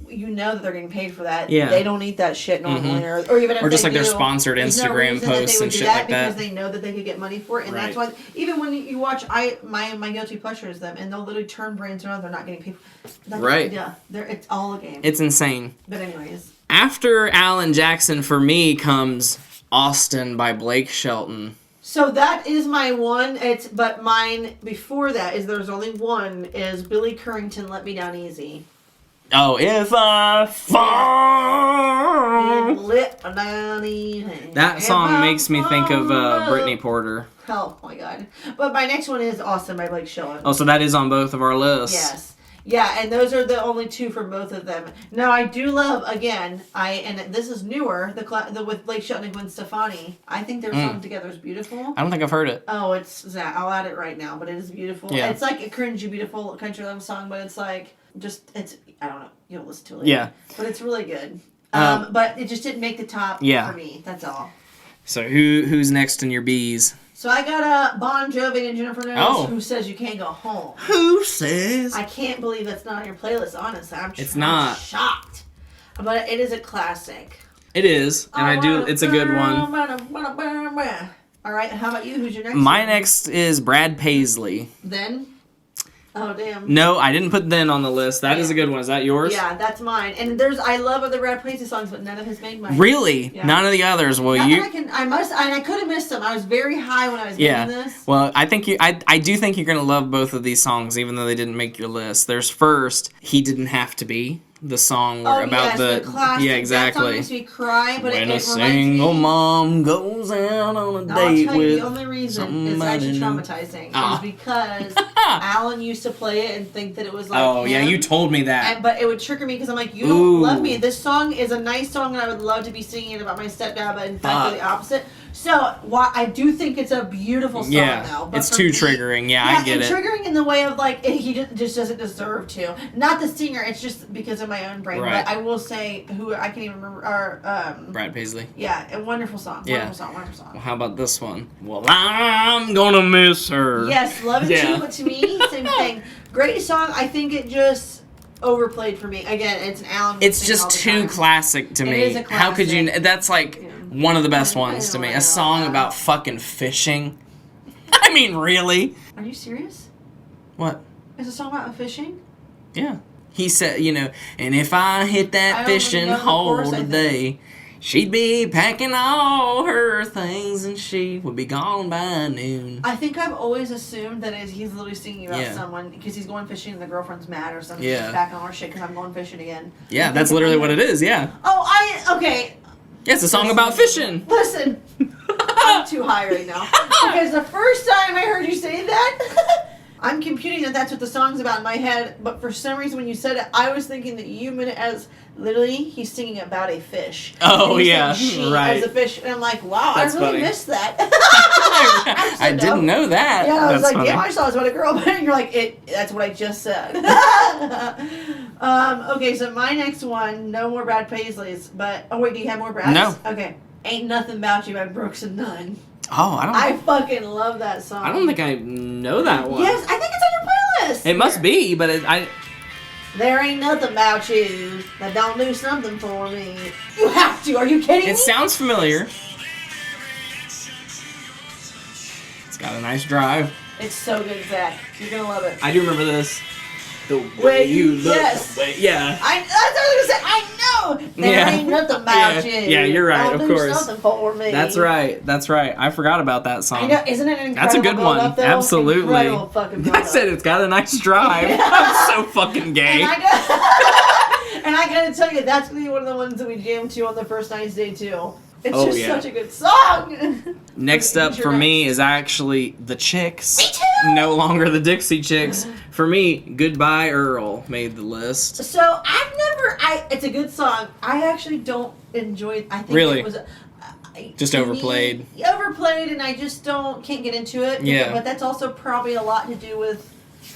you know that they're getting paid for that. Yeah. They don't eat that shit normally, or even if just like their sponsored Instagram posts and shit like that because they know that they could get money for it, and that's why even when you watch my guilty pleasure is them, and they'll literally turn brands around. They're not getting paid. Yeah, it's all a game. It's insane. But anyways, after Alan Jackson for me comes Austin by Blake Shelton. So that is my one. But mine before that is there's only one is Billy Currington, Let Me Down Easy. Oh, if I fall. That song makes me think of Brittany Porter. Oh my god. But my next one is Austin by Blake Shelton. Oh, so that is on both of our lists. Yes. Yeah, and those are the only two for both of them. Now, I do love, again, and this is newer, the with Blake Shelton and Gwen Stefani. I think their song together is beautiful. I don't think I've heard it. Oh, I'll add it right now, but it is beautiful. Yeah. It's like a cringy, beautiful country love song, but it's like, I don't know, you'll listen to it later. Yeah. But it's really good. But it just didn't make the top for me, that's all. So who's next in your B's? So I got Bon Jovi and Jennifer Knowles, Who Says You Can't Go Home. Who says? I can't believe that's not on your playlist, honestly. I'm shocked. But it is a classic. It is, and I do. It's a good one. All right, how about you? Who's your next? My next is Brad Paisley. Then. Oh damn. No, I didn't put Then on the list. That is a good one. Is that yours? Yeah, that's mine. And I love other Brad Paisley songs, but none of his made mine. Really? Yeah. None of the others. Well, I could have missed them. I was very high when I was making this. Well, I think I do think you're gonna love both of these songs, even though they didn't make your list. There's first, He Didn't Have to Be. The song about the classic. Yeah, exactly. That song makes me cry, but when a single mom goes out on a date with the only reason it's actually traumatizing is because Alan used to play it and think that it was like oh him. Yeah, you told me that. But it would trigger me because I'm like, you don't love me. This song is a nice song and I would love to be singing it about my stepdad, but in fact they're the opposite. So I do think it's a beautiful song though. But it's too triggering. Yeah, I get it. Triggering in the way of like he just doesn't deserve to. Not the singer. It's just because of my own brain. Right. But I will say who I can't even remember. Brad Paisley. Yeah, a wonderful song. Yeah. Wonderful song. Well, how about this one? Well, I'm gonna miss her. Yes, love it too. But to me, same thing. Great song. I think it just overplayed for me. Again, it's an Alan. It's just too classic to me. It is a classic. How could you? That's like one of the best ones to me. A song about fucking fishing. I mean, really? Are you serious? What? It's a song about fishing? Yeah. He said, and if I hit that fishing hole today, she'd be packing all her things and she would be gone by noon. I think I've always assumed that he's literally singing about someone because he's going fishing and the girlfriend's mad or something. Yeah. She's back on her shit because I'm going fishing again. Yeah, that's literally what it is, yeah. Oh, okay. Yeah, it's a song about fishing. Listen, I'm too high right now. Because the first time I heard you say that, I'm computing that that's what the song's about in my head, but for some reason when you said it, I was thinking that you meant it as literally he's singing about a fish. Oh, yeah, right. As a fish, and I'm like, wow, that's I really funny. missed that. I didn't know that. Yeah, I was that's like, funny. damn, I saw this about a girl, but you're like, that's what I just said. Okay, so my next one, no more Brad Paisleys, but, oh wait, do you have more Brads? No. Okay. Ain't Nothing About You by Brooks and Nunn. Oh, I fucking love that song. I don't think I know that one. Yes, I think it's on your playlist. It must be, but There ain't nothing about you that don't do something for me. You have to. Are you kidding me? It sounds familiar. It's got a nice drive. It's so good, Zach. You're gonna love it. I do remember this. The way you look. Yes. The way, yeah. That's what I was gonna say. I know. There ain't nothing about you. Yeah, you're right. Don't of do course. Something for me. That's right. That's right. I forgot about that song. I know. Isn't it an incredible That's a good one. build-up, though? Absolutely. Incredible fucking build-up. I said it's got a nice drive. Yeah. I'm so fucking gay. And I gotta tell you, that's gonna be one of the ones that we jammed to on the first night's day too. It's just such a good song. Next up for me is actually the Chicks. Me too. No longer the Dixie Chicks. For me, Goodbye Earl made the list. So it's a good song. I actually don't enjoy it. I think Really? It was Just overplayed. Overplayed, and I just can't get into it. Yeah. But that's also probably a lot to do with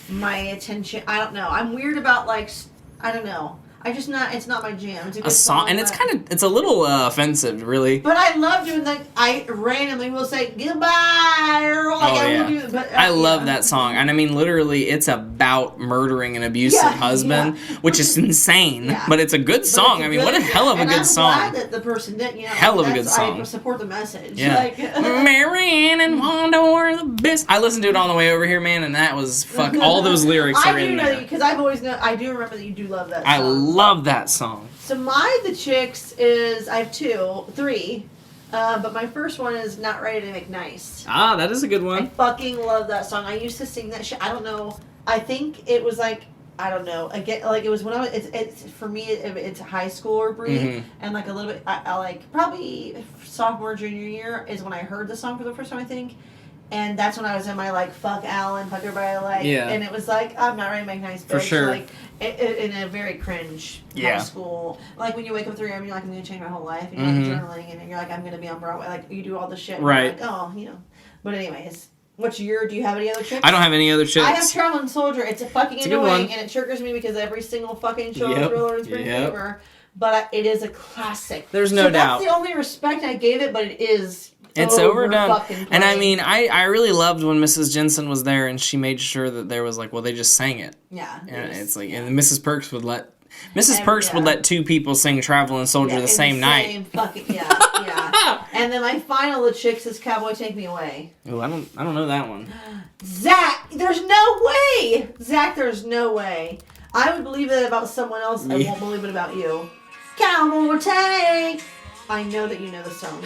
my attention. I don't know. I'm weird about I don't know. It's not my jam. It's a good song, and it's a little offensive, really. But I love doing that. I randomly will say goodbye, Earl. I love that song, and I mean, literally, it's about murdering an abusive husband, which is insane. Yeah. But it's a good song. I mean, what a hell of a good song. I'm glad that the person did. Hell of a good song. I support the message. Yeah. Marianne and Wanda were the best. I listened to it on the way over here, man, and that was all those lyrics are in there. I do know because I've always known. I do remember that you do love that song. Love that song. So the Chicks is, I have three, but my first one is Not Ready to Make Nice. Ah, that is a good one. I fucking love that song. I used to sing that shit. I don't know. I think it was I don't know. Again, it was when I was. It's for me. It's high school or Brie, and a little bit. I probably sophomore junior year is when I heard the song for the first time. I think. And that's when I was in my fuck Alan, fuck everybody and it was I'm not ready to make nice bitch. For sure. In a very cringe high school. When you wake up at 3 a.m. you're I'm going to change my whole life. And you're journaling and you're I'm going to be on Broadway. You do all this shit. And right. you're But anyways, do you have any other tricks? I don't have any other tricks. I have Traveling Soldier. It's annoying and it triggers me because every single fucking show is Thriller and Spring Fever. But it is a classic. There's no doubt. That's the only respect I gave it, but it is. It's overdone. And I mean, I really loved when Mrs. Jensen was there and she made sure that there was they just sang it. Yeah. And it's and Mrs. Perks would let Mrs. Perks would let two people sing Traveling Soldier the same night. Yeah. And then my final of Chicks is Cowboy Take Me Away. Oh, I don't know that one. Zach, there's no way! Zach, there's no way. I would believe it about someone else. I won't believe it about you. Cowboy Take. I know that you know the song.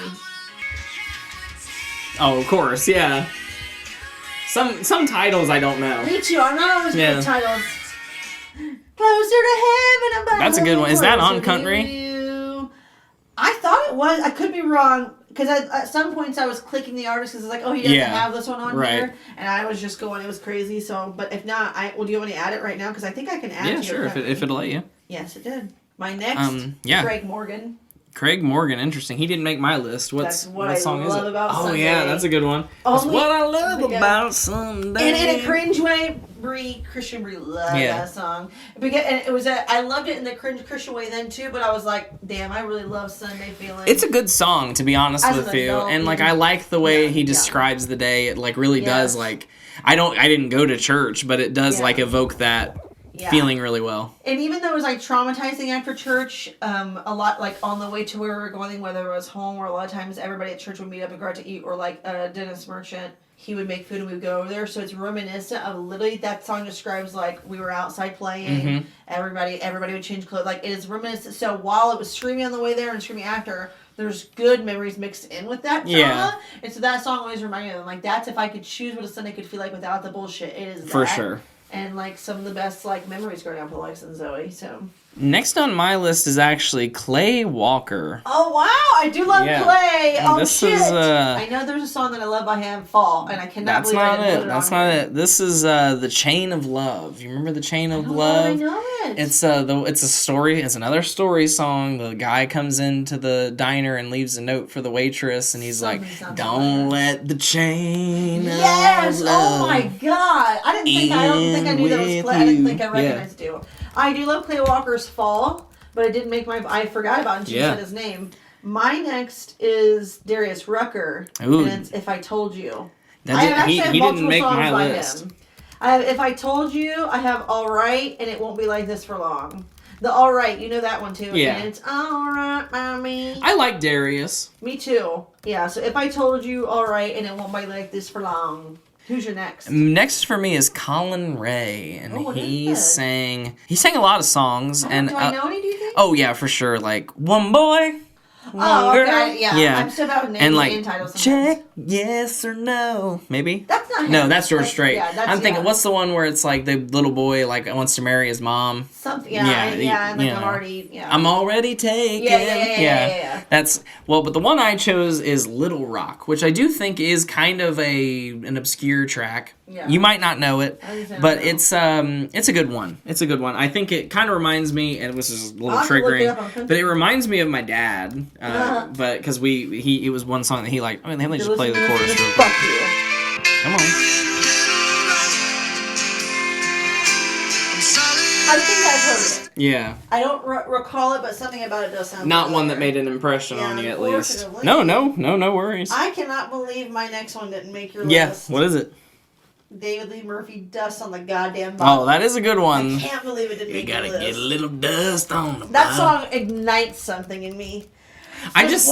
Oh, of course, yeah. Some titles I don't know. Me too. I'm not always good at titles. Closer to heaven above. That's a good one. Is that on country? I thought it was. I could be wrong. Because at some points I was clicking the artist because it's like, oh, he doesn't have this one on here. And I was just going, it was crazy. So, but if not, do you want me to add it right now? Because I think I can add it. Yeah, sure, if it'll let you. Yes, it did. My next, Craig Morgan. Craig Morgan, interesting. He didn't make my list. What song is it? About Sunday. Yeah, that's a good one. That's what I love about Sunday. And in a cringe way, Christian Brie loved that song. And it was I loved it in the cringe Christian way then too, but I was like, damn, I really love Sunday Feeling. It's a good song, to be honest with you. And like I like the way he describes the day. It like really does like I didn't go to church, but it does like evoke that feeling really well. And even though it was like traumatizing after church, a lot like on the way to where we were going, whether it was home or a lot of times everybody at church would meet up and go out to eat, or like Dennis Merchant, he would make food and we would go over there. So it's reminiscent of literally that song describes like we were outside playing, everybody would change clothes. Like it is reminiscent. So while it was screaming on the way there and screaming after, there's good memories mixed in with that drama. Yeah. And so that song always reminded me of them. Like that's if I could choose what a Sunday could feel like without the bullshit, it is that. For sure. And like some of the best like memories growing up with Alex and Zoe. So next on my list is actually Clay Walker. Oh wow, I do love Clay. And shit! I know there's a song that I love by him, Fall, and I cannot believe I didn't put it on. That's not it. This is The Chain of Love. You remember The Chain of Love? I know it. It's a story. It's another story song. The guy comes into the diner and leaves a note for the waitress, and he's like, "Don't let the chain of love." Oh my god! I don't think I knew that was Clay. I didn't think I recognized it. I do love Clay Walker's Fall, but I didn't make I forgot about him until you said his name. My next is Darius Rucker, and it's If I Told You. He didn't make my list. I have If I Told You, I have All Right, and It Won't Be Like This for Long. The All Right, you know that one too. Yeah. And it's All Right by Me. I like Darius. Me too. Yeah, so If I Told You, All Right, and It Won't Be Like This for Long. Who's your next? Next for me is Colin Ray, and he sang a lot of songs. Do I know any? Do you think? Oh yeah, for sure. Like One Boy, One Girl. Okay, yeah. I'm still about naming and titles. Check yes or no. Maybe that's not him. No, that's George Strait. Yeah, I'm thinking, what's the one where it's like the little boy like wants to marry his mom? Something. I'm already taken. Yeah. That's but the one I chose is Little Rock, which I do think is kind of an obscure track. Yeah. You might not know it, but it's a good one. It's a good one. I think it kind of reminds me, and this is a little triggering, but it reminds me of my dad. But because it was one song that he liked. I mean, let me just play the chorus real quick. Fuck you. Come on. I think I've heard it. Yeah. I don't recall it, but something about it does sound not one that made an impression on you, at least. No worries. I cannot believe my next one didn't make your list. Yeah, what is it? David Lee Murphy, Dust on the Goddamn Bottle. Oh, that is a good one. I can't believe it didn't make your list. You gotta get a little dust on the bottle. That song ignites something in me. I just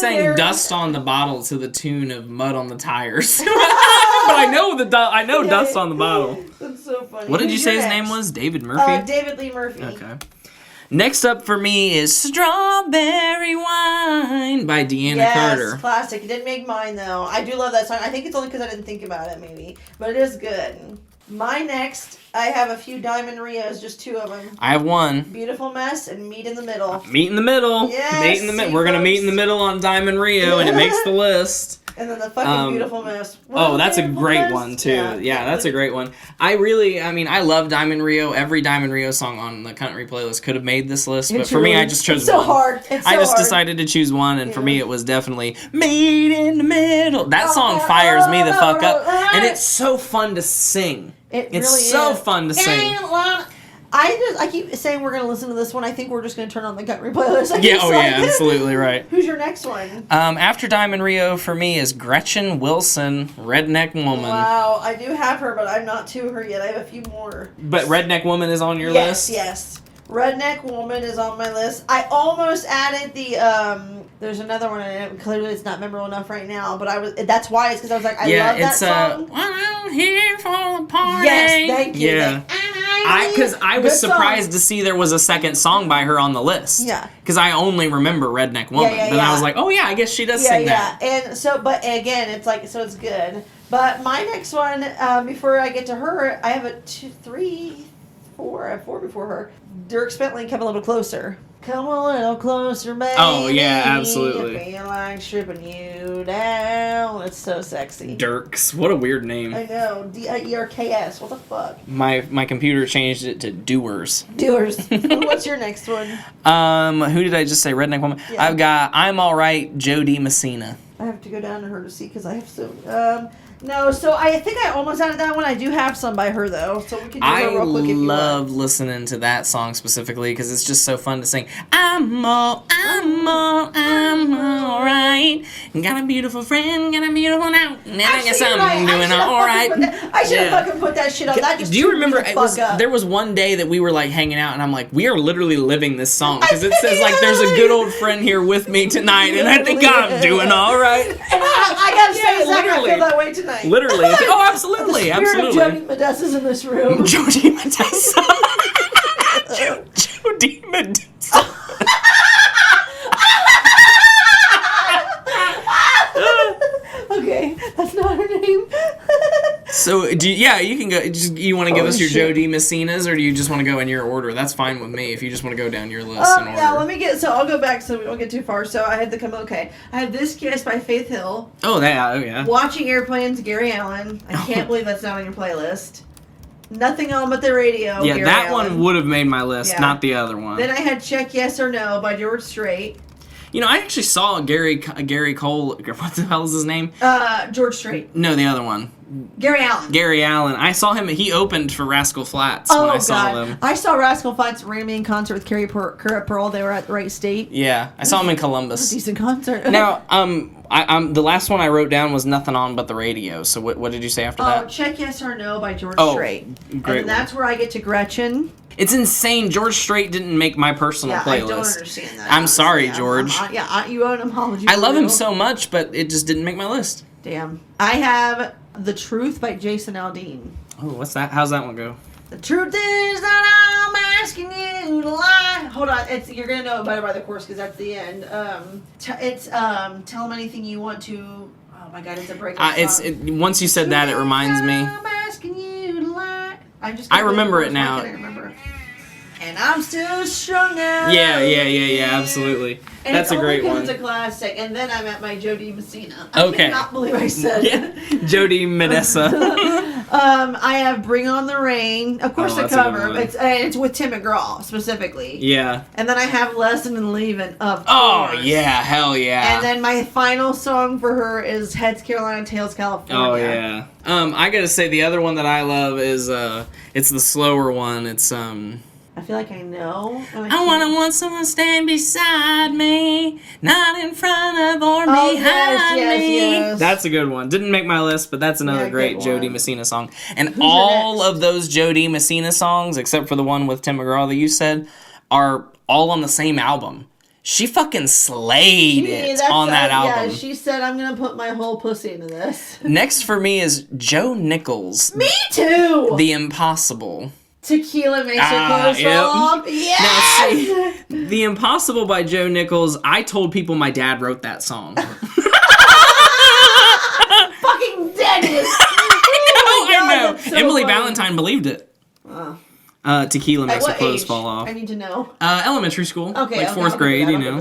sang Dust on the Bottle to the tune of Mud on the Tires. But I know Dust on the Bottle. That's so funny. What did you say his name was? David Murphy? David Lee Murphy. Okay. Next up for me is Strawberry Wine by Deanna Carter. Yes, classic. It didn't make mine, though. I do love that song. I think it's only because I didn't think about it, maybe. But it is good. My next, I have a few Diamond Rios, just two of them. I have one. Beautiful Mess and Meet in the Middle. Meet in the Middle. Yes. Meet in the Middle. We're going to meet in the middle on Diamond Rio, and it makes the list. And then the fucking Beautiful Mess. That's a great one, too. Yeah, that's a great one. I love Diamond Rio. Every Diamond Rio song on the country playlist could have made this list, but for me, I just chose one. It's so hard. I just decided to choose one, and for me, it was definitely Meet in the Middle. That song fires me the fuck up, and it's so fun to sing. It's really so fun to sing. I keep saying we're gonna listen to this one. I think we're just gonna turn on the country playlist. Absolutely right. Who's your next one? After Diamond Rio for me is Gretchen Wilson, Redneck Woman. Wow, I do have her, but I'm not to her yet. I have a few more. But Redneck Woman is on your list? Yes. Redneck Woman is on my list. I almost added the there's another one, and clearly it's not memorable enough right now. But that's why it's because I was like, I love that song. Well, I'm here for the party. Yes, thank you. Yeah. Because I was surprised to see there was a second song by her on the list. Yeah. Because I only remember Redneck Woman. But I was like, oh yeah, I guess she does sing that. And so, but again, it's like, so it's good. But my next one, before I get to her, I have four. I have four before her. Dirk Bentley, Come a Little Closer. Come a little closer, baby. Oh, yeah, absolutely. I feel like stripping you down. It's so sexy. Dirks. What a weird name. I know. Dirks. What the fuck? My computer changed it to Doers. Doers. What's your next one? Who did I just say? Redneck Woman? Yeah. I've got I'm Alright, Jody Messina. I have to go down to her to see because I have so... No, so I think I almost added that one. I do have some by her, though, so we can do it real quick if you want. I love listening to that song specifically because it's just so fun to sing. I'm all right. Got a beautiful friend, got a beautiful now. Now I guess I'm doing all right. I should have fucking put that shit on. That just do you remember, there was one day that we were, like, hanging out, and I'm like, we are literally living this song because it says, like, there's a good old friend here with me tonight, and I think I'm doing all right. And I gotta say, Zach, I feel that way tonight. Literally. Absolutely. Absolutely. Jody Medessa's in this room. Jody Medessa. Jody Medessa. Okay, that's not her name. So, you can go. You want to give us your Jody Messinas, or do you just want to go in your order? That's fine with me if you just want to go down your list in order. Yeah, I'll go back so we don't get too far. So I had I had This Kiss by Faith Hill. Oh, yeah. Watching Airplanes, Gary Allen. I can't believe that's not on your playlist. Nothing On But the Radio. Yeah, Gary that Allen. one would have made my list, not the other one. Then I had Check Yes or No by George Strait. You know, I actually saw Gary Cole. What the hell is his name? George Strait. No, the other one. Gary Allen. Gary Allen. I saw him. He opened for Rascal Flatts when I saw them. I saw Rascal Flatts randomly in concert with Carrie Pearl. They were at the Wright State. Yeah, I saw him in Columbus. A decent concert. Now, the last one I wrote down was Nothing On But the Radio. So what did you say after that? Check Yes or No by George Strait. Great. And that's where I get to Gretchen. It's insane. George Strait didn't make my personal playlist. I don't understand that. I'm sorry, George. You owe an apology. I love him so much, but it just didn't make my list. Damn. I have The Truth by Jason Aldean. Oh, what's that? How's that one go? The truth is that I'm asking you to lie. Hold on, you're gonna know it better by the chorus because that's the end. It's Tell Them Anything You Want to. Oh my God, it's a breakup song. Once you said that, it reminds me. I'm asking you to lie. I remember it now. And I'm still strung out. Yeah, absolutely. And that's a great one. It's a classic. And then I'm at my Jody Messina. Okay. I cannot believe I said it. Jody Medessa. I have Bring On the Rain. Of course, the cover. It's with Tim McGraw, specifically. Yeah. And then I have Lesson and Leaving, of course. Oh, yeah. Hell yeah. And then my final song for her is Heads Carolina, Tails California. Oh, yeah. I gotta say, the other one that I love is, it's the slower one. It's, I feel like I know. I want someone to stand beside me, not in front of or behind me. Yes. That's a good one. Didn't make my list, but that's another great Jody Messina song. And all of those Jody Messina songs, except for the one with Tim McGraw that you said, are all on the same album. She fucking slayed it on that album. Yeah, she said, I'm going to put my whole pussy into this. Next for me is Joe Nichols. Me too! The Impossible. Tequila makes your clothes fall. Yes! Now, see, The Impossible by Joe Nichols, I told people my dad wrote that song. Fucking dead. I know. So Emily Valentine believed it. Tequila makes your clothes fall off. I need to know. Elementary school. Okay. Like fourth grade, you know.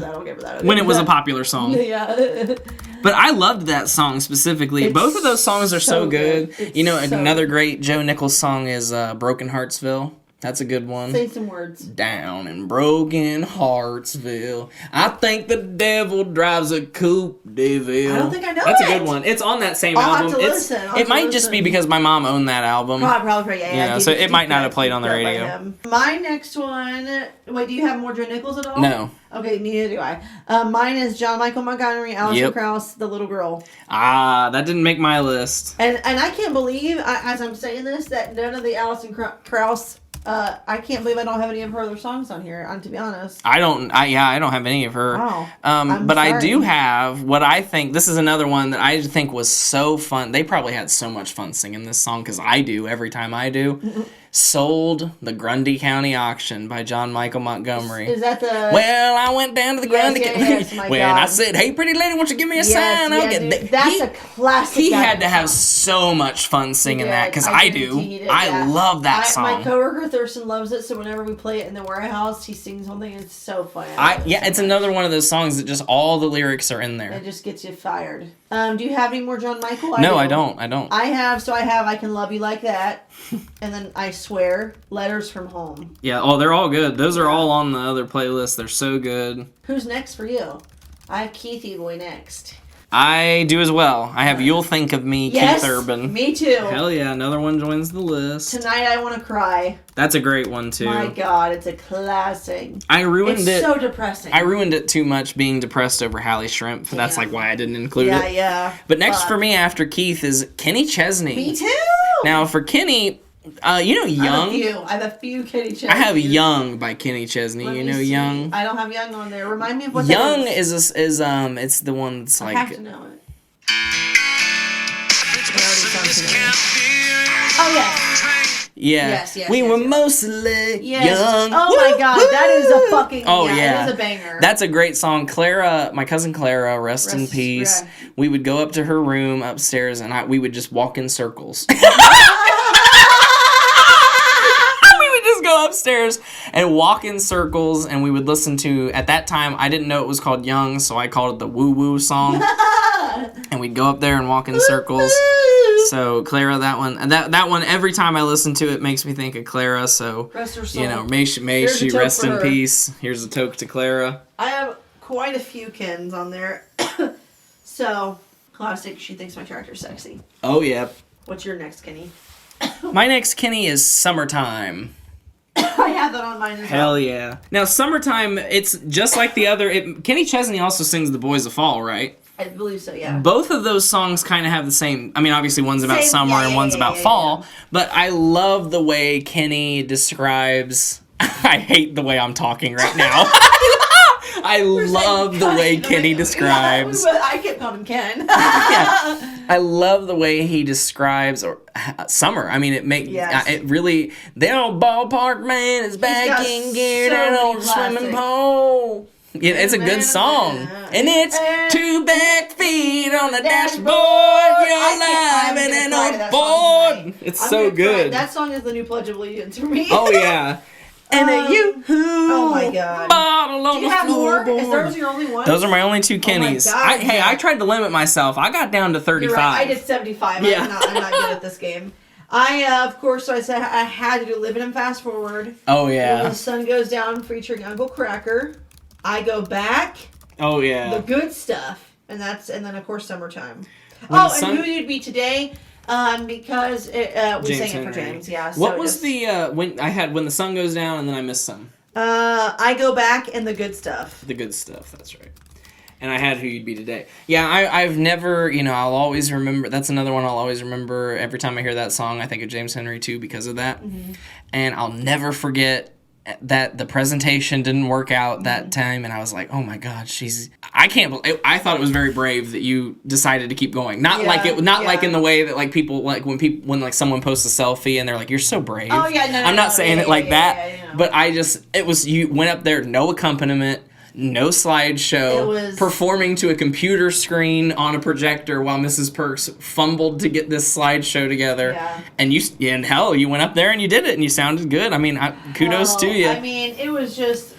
When it was a popular song. Yeah. But I loved that song specifically. Both of those songs are so good. You know, another great Joe Nichols song is Broken Heartsville. That's a good one. Say some words. Down in broken Heartsville, I think the devil drives a coupe de ville. I don't think I know That's it. a good one. It's on that same I'll album. have to listen. It might just be because my mom owned that album. Probably, yeah. So it might not have played on the radio. My next one. Wait, do you have more Joe Nichols at all? No. Okay, neither do I. Mine is John Michael Montgomery, Alison Krauss, The Little Girl. Ah, that didn't make my list. And I can't believe, as I'm saying this, that none of the Alison Krauss. I can't believe I don't have any of her other songs on here. To be honest, I don't have any of her. Wow. But sorry. I do have what I think. This is another one that I think was so fun. They probably had so much fun singing this song because I do every time I do. Sold the Grundy County Auction by John Michael Montgomery. Is that the? Well, I went down to the Grundy County. When I said, "Hey, pretty lady, won't you give me a sign?" That's a classic. He had to have so much fun singing that because I do. I love that song. My coworker Thurston loves it, so whenever we play it in the warehouse, he sings something. It's so fun. It's another one of those songs that just all the lyrics are in there. It just gets you fired. Do you have any more John Michael? No, I don't. I have I Can Love You Like That, and then I Swear, Letters from Home. Yeah, they're all good. Those are all on the other playlist. They're so good. Who's next for you? I have Keithy Boy next. I do as well. I have You'll Think of Me, yes, Keith Urban. Me too. Hell yeah, another one joins the list. Tonight I Want to Cry. That's a great one too. My God, it's a classic. It's so depressing. I ruined it too much being depressed over Hallie Shrimp. Damn. That's like why I didn't include it. Yeah. But next for me after Keith is Kenny Chesney. Me too. Now for Kenny, Young? I have a few Kenny Chesney. I have Young by Kenny Chesney. Young? I don't have Young on there. Remind me of what Young that is it's the one that's like... I have to know it. Oh, yes. Yeah. Yes. We were mostly young. Oh, my God. That is a fucking... It is a banger. That's a great song. Clara, my cousin Clara, rest in peace. Yeah. We would go up to her room upstairs and we would just walk in circles. Go upstairs and walk in circles, and we would listen to, at that time I didn't know it was called Young, so I called it the Woo Woo song. And we'd go up there and walk in circles. So Clara, that one every time I listen to it makes me think of Clara, so rest her soul. May she rest in peace. Here's a toke to Clara. I have quite a few Kens on there. So classic, She Thinks My Tractor's Sexy. Oh yeah. What's your next Kenny? My next Kenny is Summertime. I have that on mine as well. Hell yeah. Now, Summertime, it's just like the other... Kenny Chesney also sings The Boys of Fall, right? I believe so, yeah. Both of those songs kind of have the same... I mean, obviously, one's about summer and one's about fall. But I love the way Kenny describes... I hate the way I'm talking right now. I love the way Kenny describes... Yeah, I kept calling him Ken. Yeah. I love the way he describes summer. I mean, it really... The old ballpark man is back in gear, that old swimming pole. Yeah, it's a good song. And it's 2 back feet on the dashboard. You're alive and an old board. It's so good. That song is the new Pledge of Allegiance for me. Oh, yeah. And oh my God. Bottle on Do you have more? Is those your only ones? Those are my only 2 Kennys. Oh my God, I tried to limit myself. I got down to 35. You're right. I did 75. Yeah. I'm not good at this game. Of course, so I said I had to do Living and Fast Forward. Oh, yeah. When the Sun Goes Down featuring Uncle Cracker. I Go Back. Oh, yeah. The Good Stuff. And then, of course, Summertime. And Who You'd Be Today. Because we sang it for James, yeah. So what was the When the Sun Goes Down and then I missed some? I Go Back and The Good Stuff. The Good Stuff, that's right. And I had Who You'd Be Today. Yeah, I've never, I'll always remember. That's another one I'll always remember. Every time I hear that song, I think of James Henry too because of that. Mm-hmm. And I'll never forget that the presentation didn't work out that time, and I was like, oh my God, I can't believe, I thought it was very brave that you decided to keep going. Not like in the way that like people, like when like someone posts a selfie and they're like, you're so brave. Oh yeah, no, I'm not saying it like that, but you went up there, no accompaniment, no slideshow, performing to a computer screen on a projector while Mrs. Perks fumbled to get this slideshow together. Yeah. And you went up there and you did it and you sounded good. I mean, kudos to you. I mean, it was just,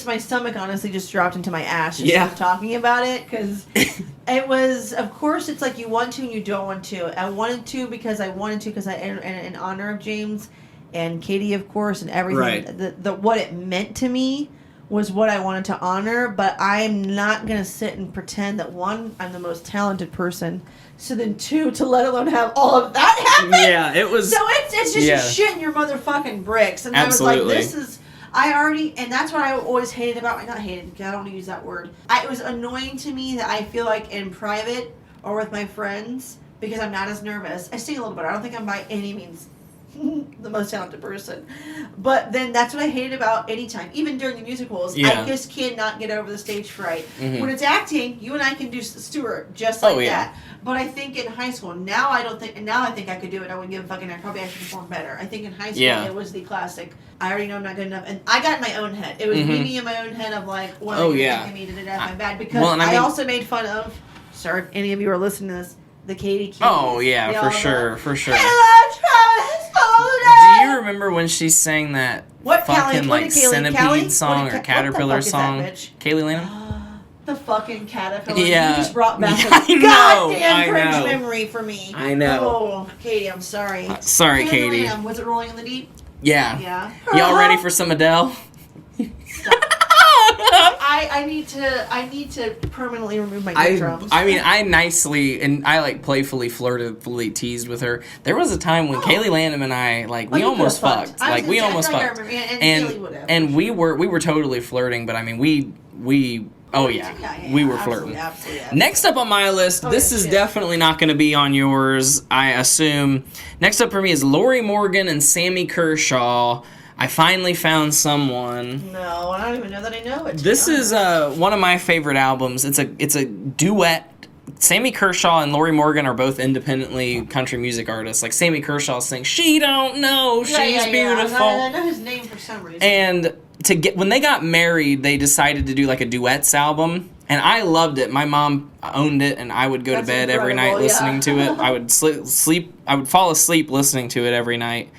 my stomach honestly just dropped into my ass just talking about it because it was, of course, it's like you want to and you don't want to. I wanted to because in honor of James. and Katie, of course, and everything. Right. The what it meant to me was what I wanted to honor, but I'm not going to sit and pretend that, one, I'm the most talented person, so then two, to let alone have all of that happen. Yeah, it was... So it's just you're shitting your motherfucking bricks. And Absolutely. I was like, this is... and that's what I always hated about, not hated, because I don't want to use that word. It was annoying to me that I feel like in private or with my friends, because I'm not as nervous, I sing a little bit. I don't think I'm by any means the most talented person. But then that's what I hated about anytime. Even during the musicals, I just cannot get over the stage fright. Mm-hmm. When it's acting, you and I can do Stuart just like that. But I think in high school, now I think I could do it. I wouldn't give a fucking, I'd probably actually perform better. I think in high school, it was the classic, I already know I'm not good enough. And I got in my own head. It was me in my own head of like, what are you thinking me to do that? I'm bad. Because I also made fun of, sorry if any of you are listening to this, the Katie Keys. Oh, yeah, for sure. Do you remember when she sang that fucking centipede song or caterpillar song? Kaylee Lanham? The fucking caterpillar. Yeah. You just brought back a goddamn cringe memory for me. I know. Oh, Katie, I'm sorry. Sorry, Katie. Lanham. Was it Rolling in the Deep? Yeah. Yeah. Y'all ready for some Adele? I need to permanently remove my eardrums. I nicely and I like playfully flirtedly teased with her. There was a time when Kaylee Lanham and I we almost fucked. Like we almost fucked. And we were totally flirting, but I mean we were flirting. Absolutely. Next up on my list, this is definitely not going to be on yours, I assume. Next up for me is Lori Morgan and Sammy Kershaw. I finally found someone. No, I don't even know that I know it. This is one of my favorite albums. It's a duet. Sammy Kershaw and Lori Morgan are both independently country music artists. Like Sammy Kershaw sings "She Don't Know She's Beautiful." I know his name for some reason. And when they got married, they decided to do like a duets album, and I loved it. My mom owned it, and I would go to bed every night listening to it. I would sleep. I would fall asleep listening to it every night.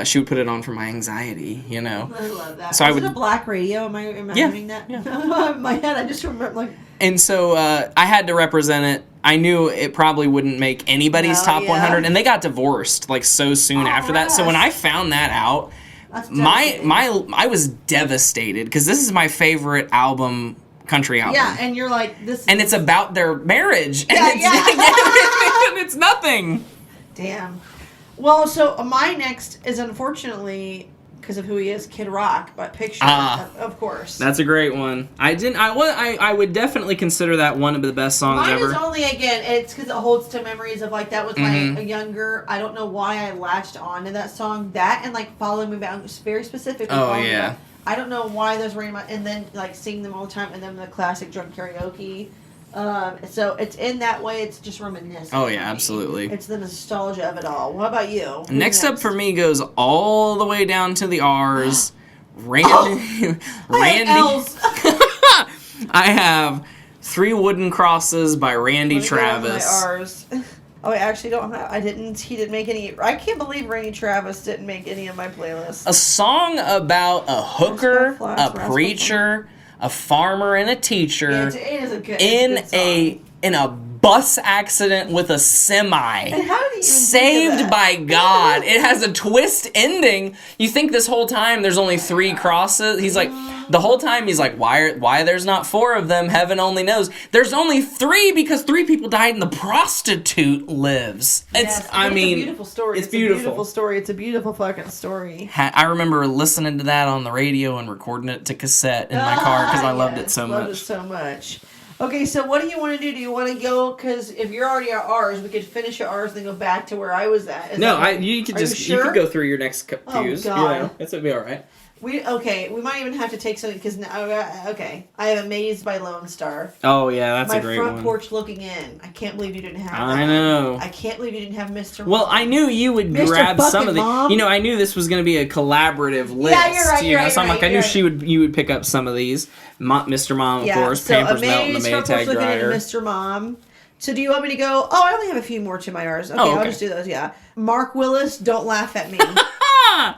She would put it on for my anxiety, I love that. So was it a black radio? Am I hearing that? Yeah. In my head, I just remember like. And so I had to represent it. I knew it probably wouldn't make anybody's top 100, and they got divorced like so soon after that. So when I found that out, I was devastated because this is my favorite album. Country album. Yeah, and you're like this. And it's about their marriage. And it's nothing. Damn. Well, so my next is unfortunately because of who he is, Kid Rock, but Picture, of course. That's a great one. I would definitely consider that one of the best songs ever. Mine is only, again, it's because it holds to memories of, like, that was my younger, I don't know why I latched on to that song. That and, like, Follow Me Back, very specifically. Oh, yeah. I don't know why those were in my, and then, like, sing them all the time, and then the classic drunk karaoke. So it's in that way, it's just reminiscent. Oh, yeah, absolutely. It's the nostalgia of it all. What about you? Next up for me goes all the way down to the R's. Randy. I have Three Wooden Crosses by Randy Travis. My R's. Oh, I actually don't have. He didn't make any. I can't believe Randy Travis didn't make any of my playlists. A song about a hooker, a preacher, a farmer, and a teacher it is a good song. in a bus accident with a semi. And how did he even saved by God. It has a twist ending. You think this whole time there's only 3 crosses. He's like, the whole time he's like, why there's not 4 of them? Heaven only knows. There's only 3 because 3 people died and the prostitute lives. It's a beautiful story. It's beautiful. A beautiful story. It's a beautiful fucking story. I remember listening to that on the radio and recording it to cassette in my car because I loved it so much. Loved it so much. Okay, so what do you want to do? Do you want to go? Because if you're already at ours, we could finish your ours and then go back to where I was at. You could go through your next cues. Oh, God. It'll be all right. We might even have to take something because I have Amazed by Lone Star. Oh yeah, that's a great one. My front porch looking in. I can't believe you didn't have that. I know. I can't believe you didn't have Mr. Mom. Well, I knew you would grab some of the. I knew this was going to be a collaborative list. Yeah, you're right. You're right. So I'm I knew you would pick up some of these. Mr. Mom, of course. So Pampers Melt and the Maytag dryer. Mr. Mom. So do you want me to go? Oh, I only have a few more to my R's. Okay, I'll just do those. Yeah. Mark Willis, Don't Laugh at Me.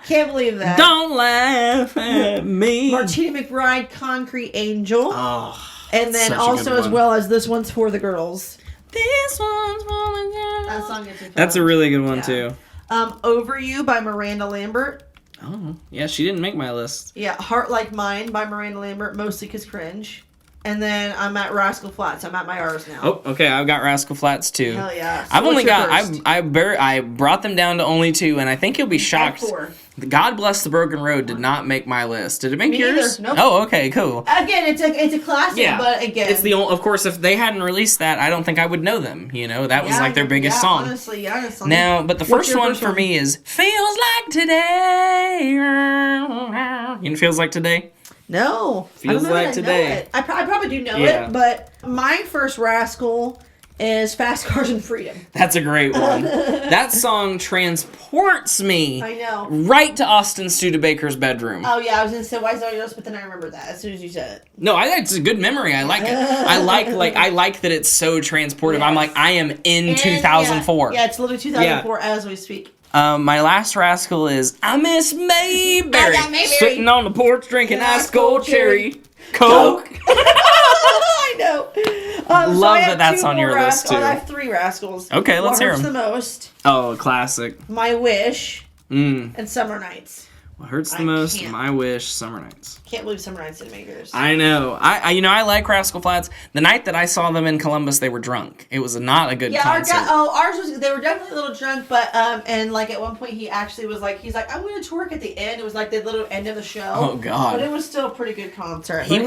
Can't believe that. Don't laugh at me. Martina McBride, Concrete Angel. Oh, and then also as well as This One's for the Girls. This one's for the girls. That song gets me. That's a really good one too. Over You by Miranda Lambert. Oh, yeah, she didn't make my list. Yeah, Heart Like Mine by Miranda Lambert, mostly because cringe. And then I'm at Rascal Flatts. I'm at my R's now. Oh, okay. I've got Rascal Flatts too. Hell yeah. So I've only got. first? I brought them down to only 2, and I think you'll be shocked. Four. God Bless the Broken Road did not make my list. Did it make Me yours? neither. Nope. Oh, okay, cool. Again, it's a classic. Yeah, but again, it's the only. Of course, if they hadn't released that, I don't think I would know them. You know, that was like their biggest song. Honestly, yeah. Now, but the first one for me is "Feels Like Today." You know, "Feels Like Today." No. Feels Like Today. I probably do know it, but my first Rascal is Fast Cars and Freedom. That's a great one. That song transports me I know. right to Austin Studebaker's bedroom. Oh, yeah, I was going to say, why is that on your list? But then I remember that as soon as you said it. No, it's a good memory. I like it. I like that it's so transportive. Yes. I'm like, I am in 2004. Yeah, it's literally 2004 as we speak. My last Rascal is I Miss Mayberry. Sitting on the porch drinking ice cold cherry Coke. I know. Love that that's on your list too. I have 3 Rascals. Okay, let's hear them. What Hurts the Most? Oh, classic. My Wish. And Summer Nights. What Hurts the Most? My Wish, Summer Nights. Can't believe Summer Nights didn't make yours. I know. I like Rascal Flatts. The night that I saw them in Columbus, they were drunk. It was not a good concert. Ours was. They were definitely a little drunk, but and like at one point he actually was like, he's like, I'm going to twerk at the end. It was like the little end of the show. Oh God! But it was still a pretty good concert. Do you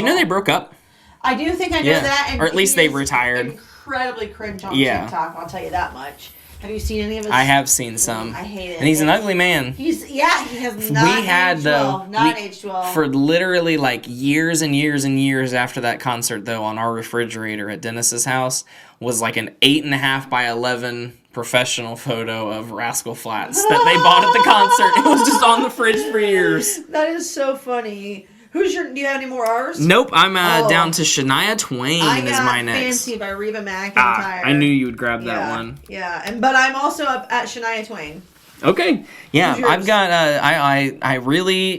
know they broke up? I do think I know that, or at least they retired. Incredibly cringe on TikTok. I'll tell you that much. Have you seen any of his? I have seen some. I hate it. And he's an ugly man. He has not aged well. For literally like years and years and years after that concert, though, on our refrigerator at Dennis's house was like an 8.5 by 11 professional photo of Rascal Flatts that they bought at the concert. It was just on the fridge for years. That is so funny. Do you have any more R's? Nope, I'm down to Shania Twain is my next. Fancy by Reba McEntire. I knew you would grab that one. Yeah, but I'm also up at Shania Twain. Okay, yeah, I've got. I really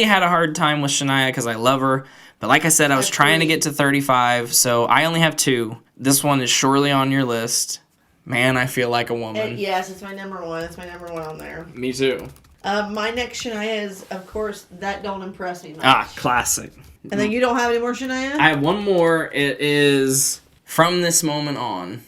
had a hard time with Shania because I love her, but like I said, I was trying to get to 35, so I only have 2. This one is surely on your list. Man, I Feel Like a Woman. Yes, it's my number 1. It's my number 1 on there. Me too. My next Shania is, of course, That Don't Impress Me Much. Classic. And then you don't have any more Shania? I have one more. It is From This Moment On.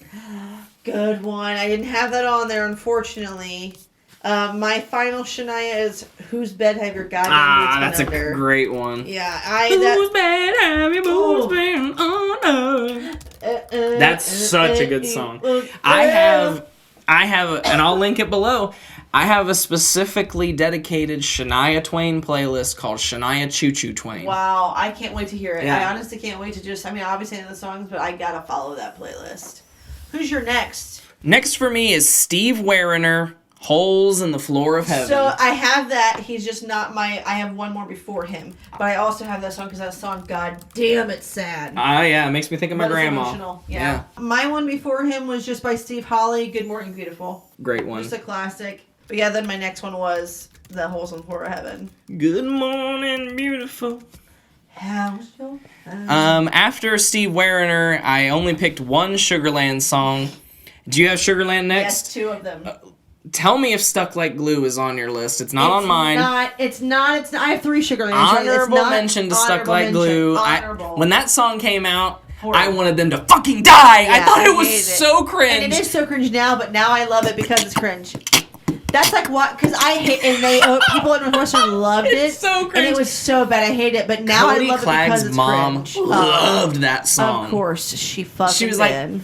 Good one. I didn't have that on there, unfortunately. My final Shania is Whose Bed Have Your Goddamn Boots Been Under? A great one. Yeah, Whose bed have your boots been under? That's such a good song. I have, and I'll link it below. I have a specifically dedicated Shania Twain playlist called Shania Choo Choo Twain. Wow, I can't wait to hear it. Yeah. I honestly can't wait to obviously I know the songs, but I gotta follow that playlist. Who's your next? Next for me is Steve Weriner, Holes in the Floor of Heaven. So I have that. He's just not I have one more before him. But I also have that song because that song, god damn, it's sad. Yeah, it makes me think of my grandma. Emotional. Yeah. My one before him was just by Steve Hawley, Good Morning Beautiful. Great one. Just a classic. But yeah, then my next one was The Holes in the Floor of Heaven. Good morning, beautiful. How's your After Steve Weriner, I only picked one Sugarland song. Do you have Sugarland next? Yes, 2 of them. Tell me if Stuck Like Glue is on your list. It's not on mine. It's not. I have 3 Sugarland. Honorable mention to Stuck Like Glue. When that song came out, horrible. I wanted them to fucking die. Yeah, I thought it was so cringe. And it is so cringe now, but now I love it because it's cringe. That's like what, because I hate, and people in Northwestern loved it. It's so cringe. And it was so bad. I hate it, but now Cody I love Clagg's it because it's mom cringe. loved that song. Of course, she was like,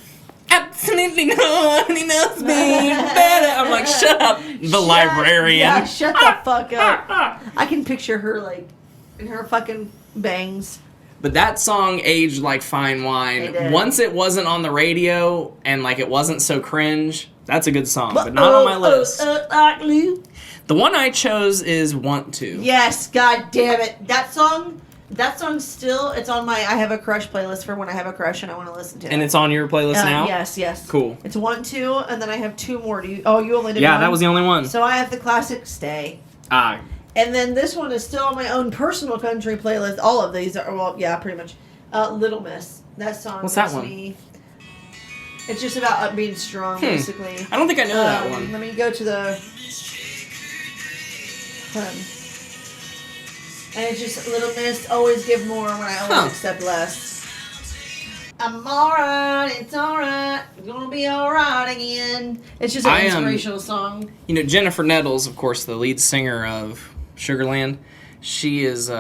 absolutely no one knows me better. I'm like, shut up, librarian. Yeah, shut the fuck up. I can picture her, like, in her fucking bangs. But that song aged like fine wine. Once it wasn't on the radio and like it wasn't so cringe, that's a good song, but not on my list. The one I chose is Want To. Yes, god damn it. That song still, it's on my I Have a Crush playlist for when I have a crush and I want to listen to it. And it's on your playlist now? Yes. Cool. It's 1, 2, and then I have 2 more. You only did one? Yeah, that was the only one. So I have the classic Stay. And then this one is still on my own personal country playlist. All of these are, well, yeah, pretty much. Little Miss. That song. What's that one? It's just about being strong, basically. I don't think I know that one. Let me go to the... And it's just Little Miss, always give more when I always accept less. I'm alright, it's alright, it's gonna be alright again. It's just an inspirational song. You know, Jennifer Nettles, of course, the lead singer of Sugarland, she is in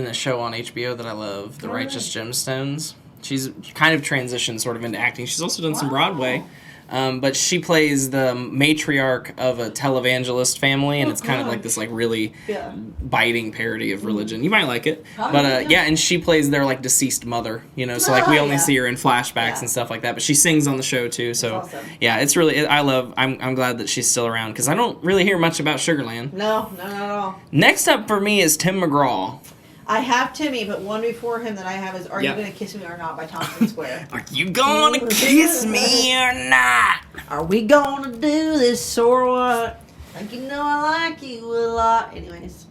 a show on HBO that I love, The Righteous Gemstones. She's kind of transitioned sort of into acting. She's also done some Broadway. But she plays the matriarch of a televangelist family, and it's kind of like this like really biting parody of religion. You might like it. But and she plays their like deceased mother, you know, so like we only see her in flashbacks and stuff like that, but she sings on the show too, so awesome. Yeah, it's really, I'm glad that she's still around, because I don't really hear much about Sugarland. No, not at all. Next up for me is Tim McGraw. I have Timmy, but one before him that I have is Are You Gonna Kiss Me or Not by Thompson Square. Are you gonna kiss me or not? Are we gonna do this or what? Like, you know I like you a lot. Anyways.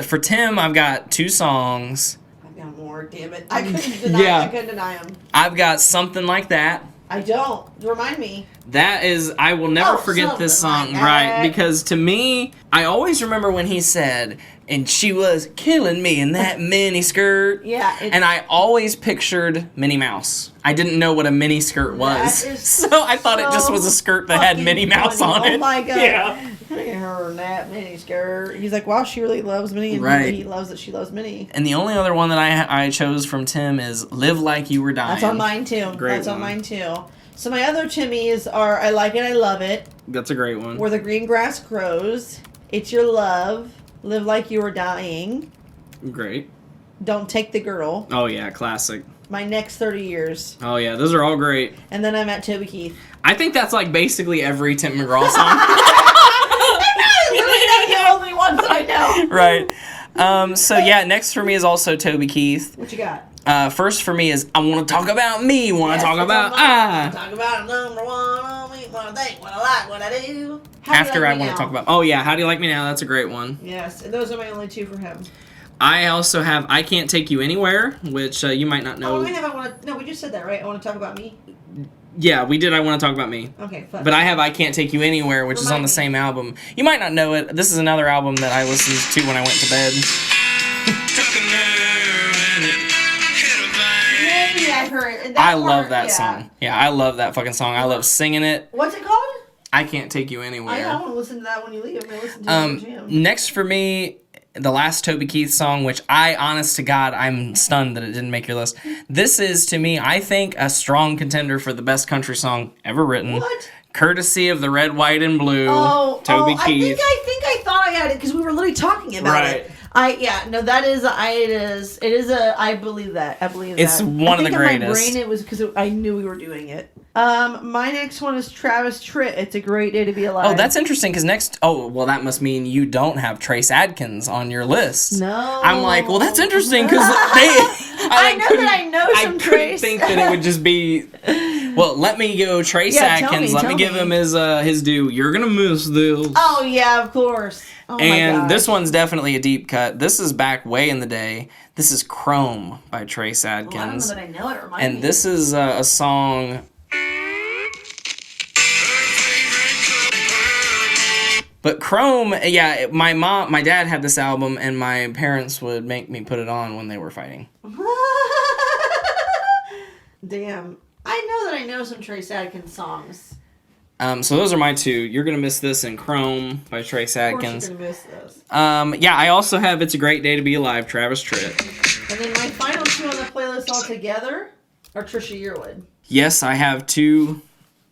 For Tim, I've got 2 songs. I've got more, damn it. I couldn't deny them. I've got Something Like That. I don't. Remind me. That is, I will never forget this song, right? Because to me, I always remember when he said, and she was killing me in that mini skirt. Yeah. And I always pictured Minnie Mouse. I didn't know what a mini skirt was. So I thought it just was a skirt that had Minnie Mouse on it. Oh my God. Yeah. Look at her in that mini skirt. He's like, wow, she really loves Minnie. And he loves that she loves Minnie. And the only other one that I chose from Tim is Live Like You Were Dying. That's on mine too. Great on mine too. So my other Timmies are I Like It, I Love It. That's a great one. Where the Green Grass Grows. It's Your Love. Live Like You Were Dying. Great. Don't Take the Girl. Oh yeah, classic. My Next 30 Years. Oh yeah, those are all great. And then I'm at Toby Keith. I think that's like basically every Tim McGraw song. They're not the only ones that I know. Right. So yeah, next for me is also Toby Keith. What you got? First for me is I Want to Talk About Me. Want to talk about Talk about number one. What I think, what I like, what I do. After I Want to Talk About. Oh yeah, How Do You Like Me Now? That's a great one. Yes, and those are my only 2 for him. I also have I Can't Take You Anywhere, which you might not know. Oh, no, we just said that, right? I Want to Talk About Me. Yeah, we did. I Want to Talk About Me. Okay, fun. But I have I Can't Take You Anywhere, which is on the same album. You might not know it. This is another album that I listened to when I went to bed. Maybe I heard. I love that song. Yeah, I love that fucking song. I love singing it. What's it called? I Can't Take You Anywhere. I want to listen to that when you leave. I'm going to listen to it in the gym. Next for me, the last Toby Keith song, which honest to God, I'm stunned that it didn't make your list. This is, to me, I think, a strong contender for the best country song ever written. What? Courtesy of the Red, White, and Blue, Toby Keith. I thought I had it because we were literally talking about it. I believe that. It's one of the greatest. In my brain it was because I knew we were doing it. My next one is Travis Tritt. It's a Great Day to Be Alive. Oh, that's interesting because that must mean you don't have Trace Adkins on your list. No. I'm like, well, that's interesting because I know some Trace. I couldn't think that it would just be. Well, let me go Trace Adkins. Let me give him his due. You're gonna miss this. Oh yeah, of course. Oh, and this one's definitely a deep cut. This is back way in the day. This is Chrome by Trace Adkins. Well, I don't know that I know it. Remind me. And this is a song. But Chrome, yeah, my dad had this album, and my parents would make me put it on when they were fighting. Damn. I know that I know some Trace Adkins songs. So those are my 2. You're Gonna Miss This and Chrome by Trace Adkins. Of course you're gonna miss this. Yeah, I also have It's a Great Day to Be Alive, Travis Tritt. And then my final 2 on the playlist altogether are Trisha Yearwood. Yes, I have 2.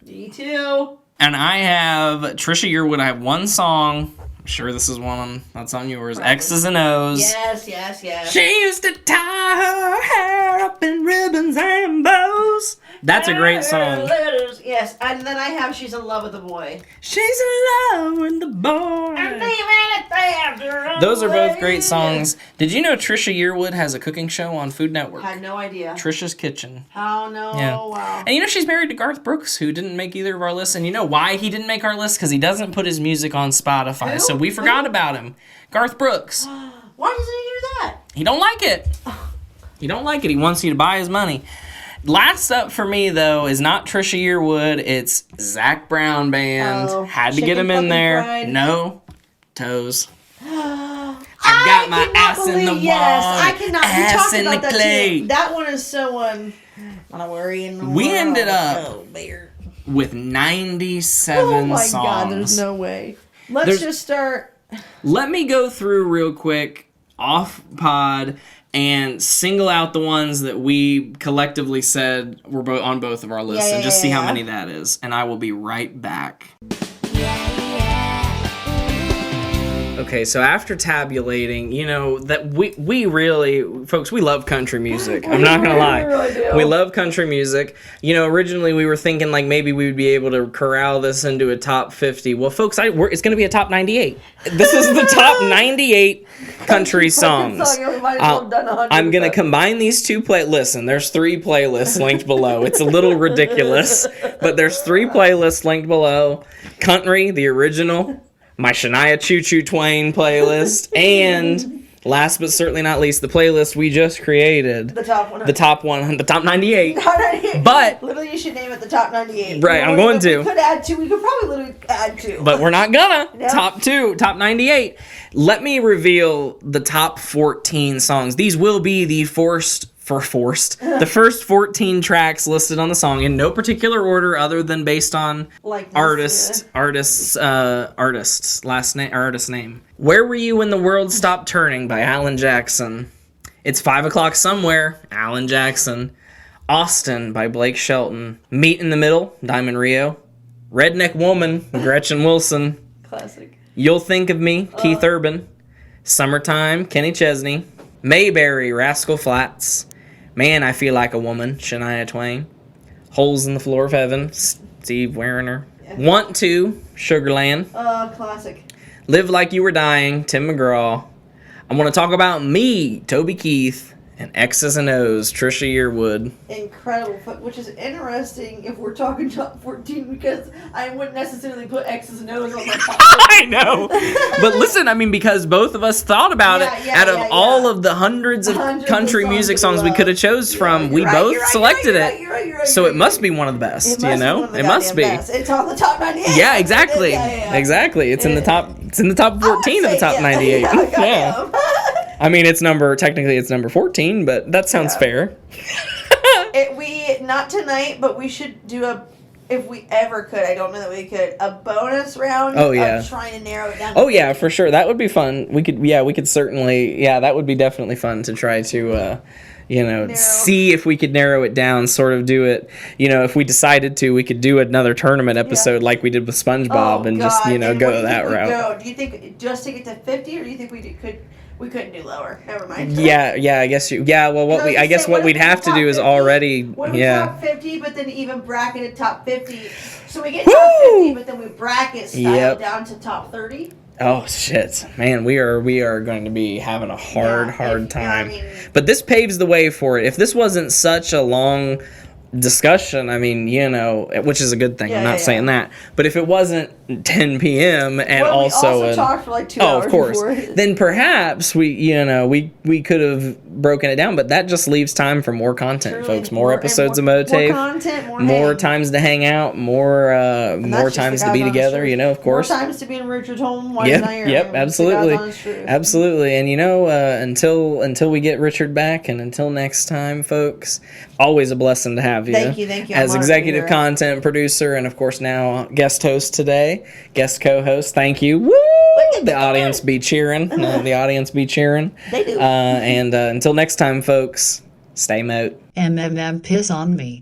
Me too. And I have Trisha Yearwood. I have 1 song. I'm sure this is one that's on yours. Probably. X's and O's. Yes. She used to tie her hair up in ribbons and bows. That's a great song. Yes, and then I have She's in Love with the Boy. She's in love with the boy. Those are both great songs. Did you know Trisha Yearwood has a cooking show on Food Network? I had no idea. Trisha's Kitchen. Oh, no. Yeah. Wow. And you know she's married to Garth Brooks, who didn't make either of our lists. And you know why he didn't make our list? Because he doesn't put his music on Spotify. Who? So we forgot about him. Garth Brooks. Why doesn't he do that? He don't like it. He don't like it. He wants you to buy his money. Last up for me, though, is not Trisha Yearwood. It's Zac Brown Band. Had to get him in there. Fried. No. Toes. I got my ass in the wall. Yes, I cannot. Ass in the clay. That one is so not worrying. We ended up with 97 songs. Oh my God, there's no way. Let's just start. Let me go through real quick off pod and single out the ones that we collectively said were on both of our lists and just see how many that is. And I will be right back. Okay, so after tabulating, that we really, folks, we love country music. I'm not going to lie. Really we love country music. Originally we were thinking like maybe we would be able to corral this into a top 50. Well, folks, it's going to be a top 98. This is the top 98 country songs. I'm going to combine these two Listen, there's 3 playlists linked below. It's a little ridiculous, but there's 3 playlists linked below. Country, the original, my Shania Choo Choo Twain playlist, and last but certainly not least, the playlist we just created. The top 100. The top 98. Top 98. But literally, you should name it the top 98. Right, I'm going to. We could add 2. We could probably literally add 2. But we're not gonna. No. Top 98. Let me reveal the top 14 songs. These will be the the first 14 tracks listed on the song in no particular order other than based on artist's last name, artist name. Where Were You When the World Stopped Turning by Alan Jackson. It's 5 O'Clock Somewhere, Alan Jackson. Austin by Blake Shelton. Meet in the Middle, Diamond Rio. Redneck Woman, Gretchen Wilson. Classic. You'll Think of Me, Keith Urban. Summertime, Kenny Chesney. Mayberry, Rascal Flatts. Man, I Feel Like a Woman, Shania Twain. Holes in the Floor of Heaven, Steve Werner. Yeah. Want To, Sugarland. Classic. Live Like You Were Dying, Tim McGraw. I Want to Talk About Me, Toby Keith. And X's and O's, Trisha Yearwood. Incredible, which is interesting if we're talking top 14 because I wouldn't necessarily put X's and O's on my top 14. I know. But listen, because both of us thought about it. Out of all of the hundreds of country music songs we could have chose from, we both selected it. So it must be one of the best, It must be. Best. It's on the top 98. Yeah, exactly. Exactly. It's in the top 14 of the top 98. Yeah. Technically it's number 14, but that sounds fair. Not tonight, but we should do if we ever could, I don't know that we could, a bonus round of trying to narrow it down. Oh yeah, for sure. That would be fun. We could certainly, that would be definitely fun to try to, see if we could narrow it down, sort of do it, if we decided to, we could do another tournament episode like we did with SpongeBob and just, go that route. Do you think just take it to 50, or do you think we couldn't do lower? Never mind. I guess what we'd have to do is 50, already. What if we top 50, but then even bracketed top 50? So we get top 50, but then we bracket style down to top 30. Oh shit, man, we are going to be having a hard time. But this paves the way for it. If this wasn't such a long discussion, which is a good thing. I'm not saying that. But if it wasn't 10 p.m. and we also talked for like 2 hours of course, before. Then perhaps we could have broken it down. But that just leaves time for more content, folks. More episodes of MOATAIF. More content, more times to hang out. More times to be together. Of course. More times to be in Richard's home. Yep. Absolutely. Absolutely. And until we get Richard back, and until next time, folks. Always a blessing to have you. Thank you. As executive content producer, and of course now guest host today, guest co-host. Thank you. Woo! The audience be cheering. The audience be cheering. They do. And until next time, folks, stay moat. Piss on me.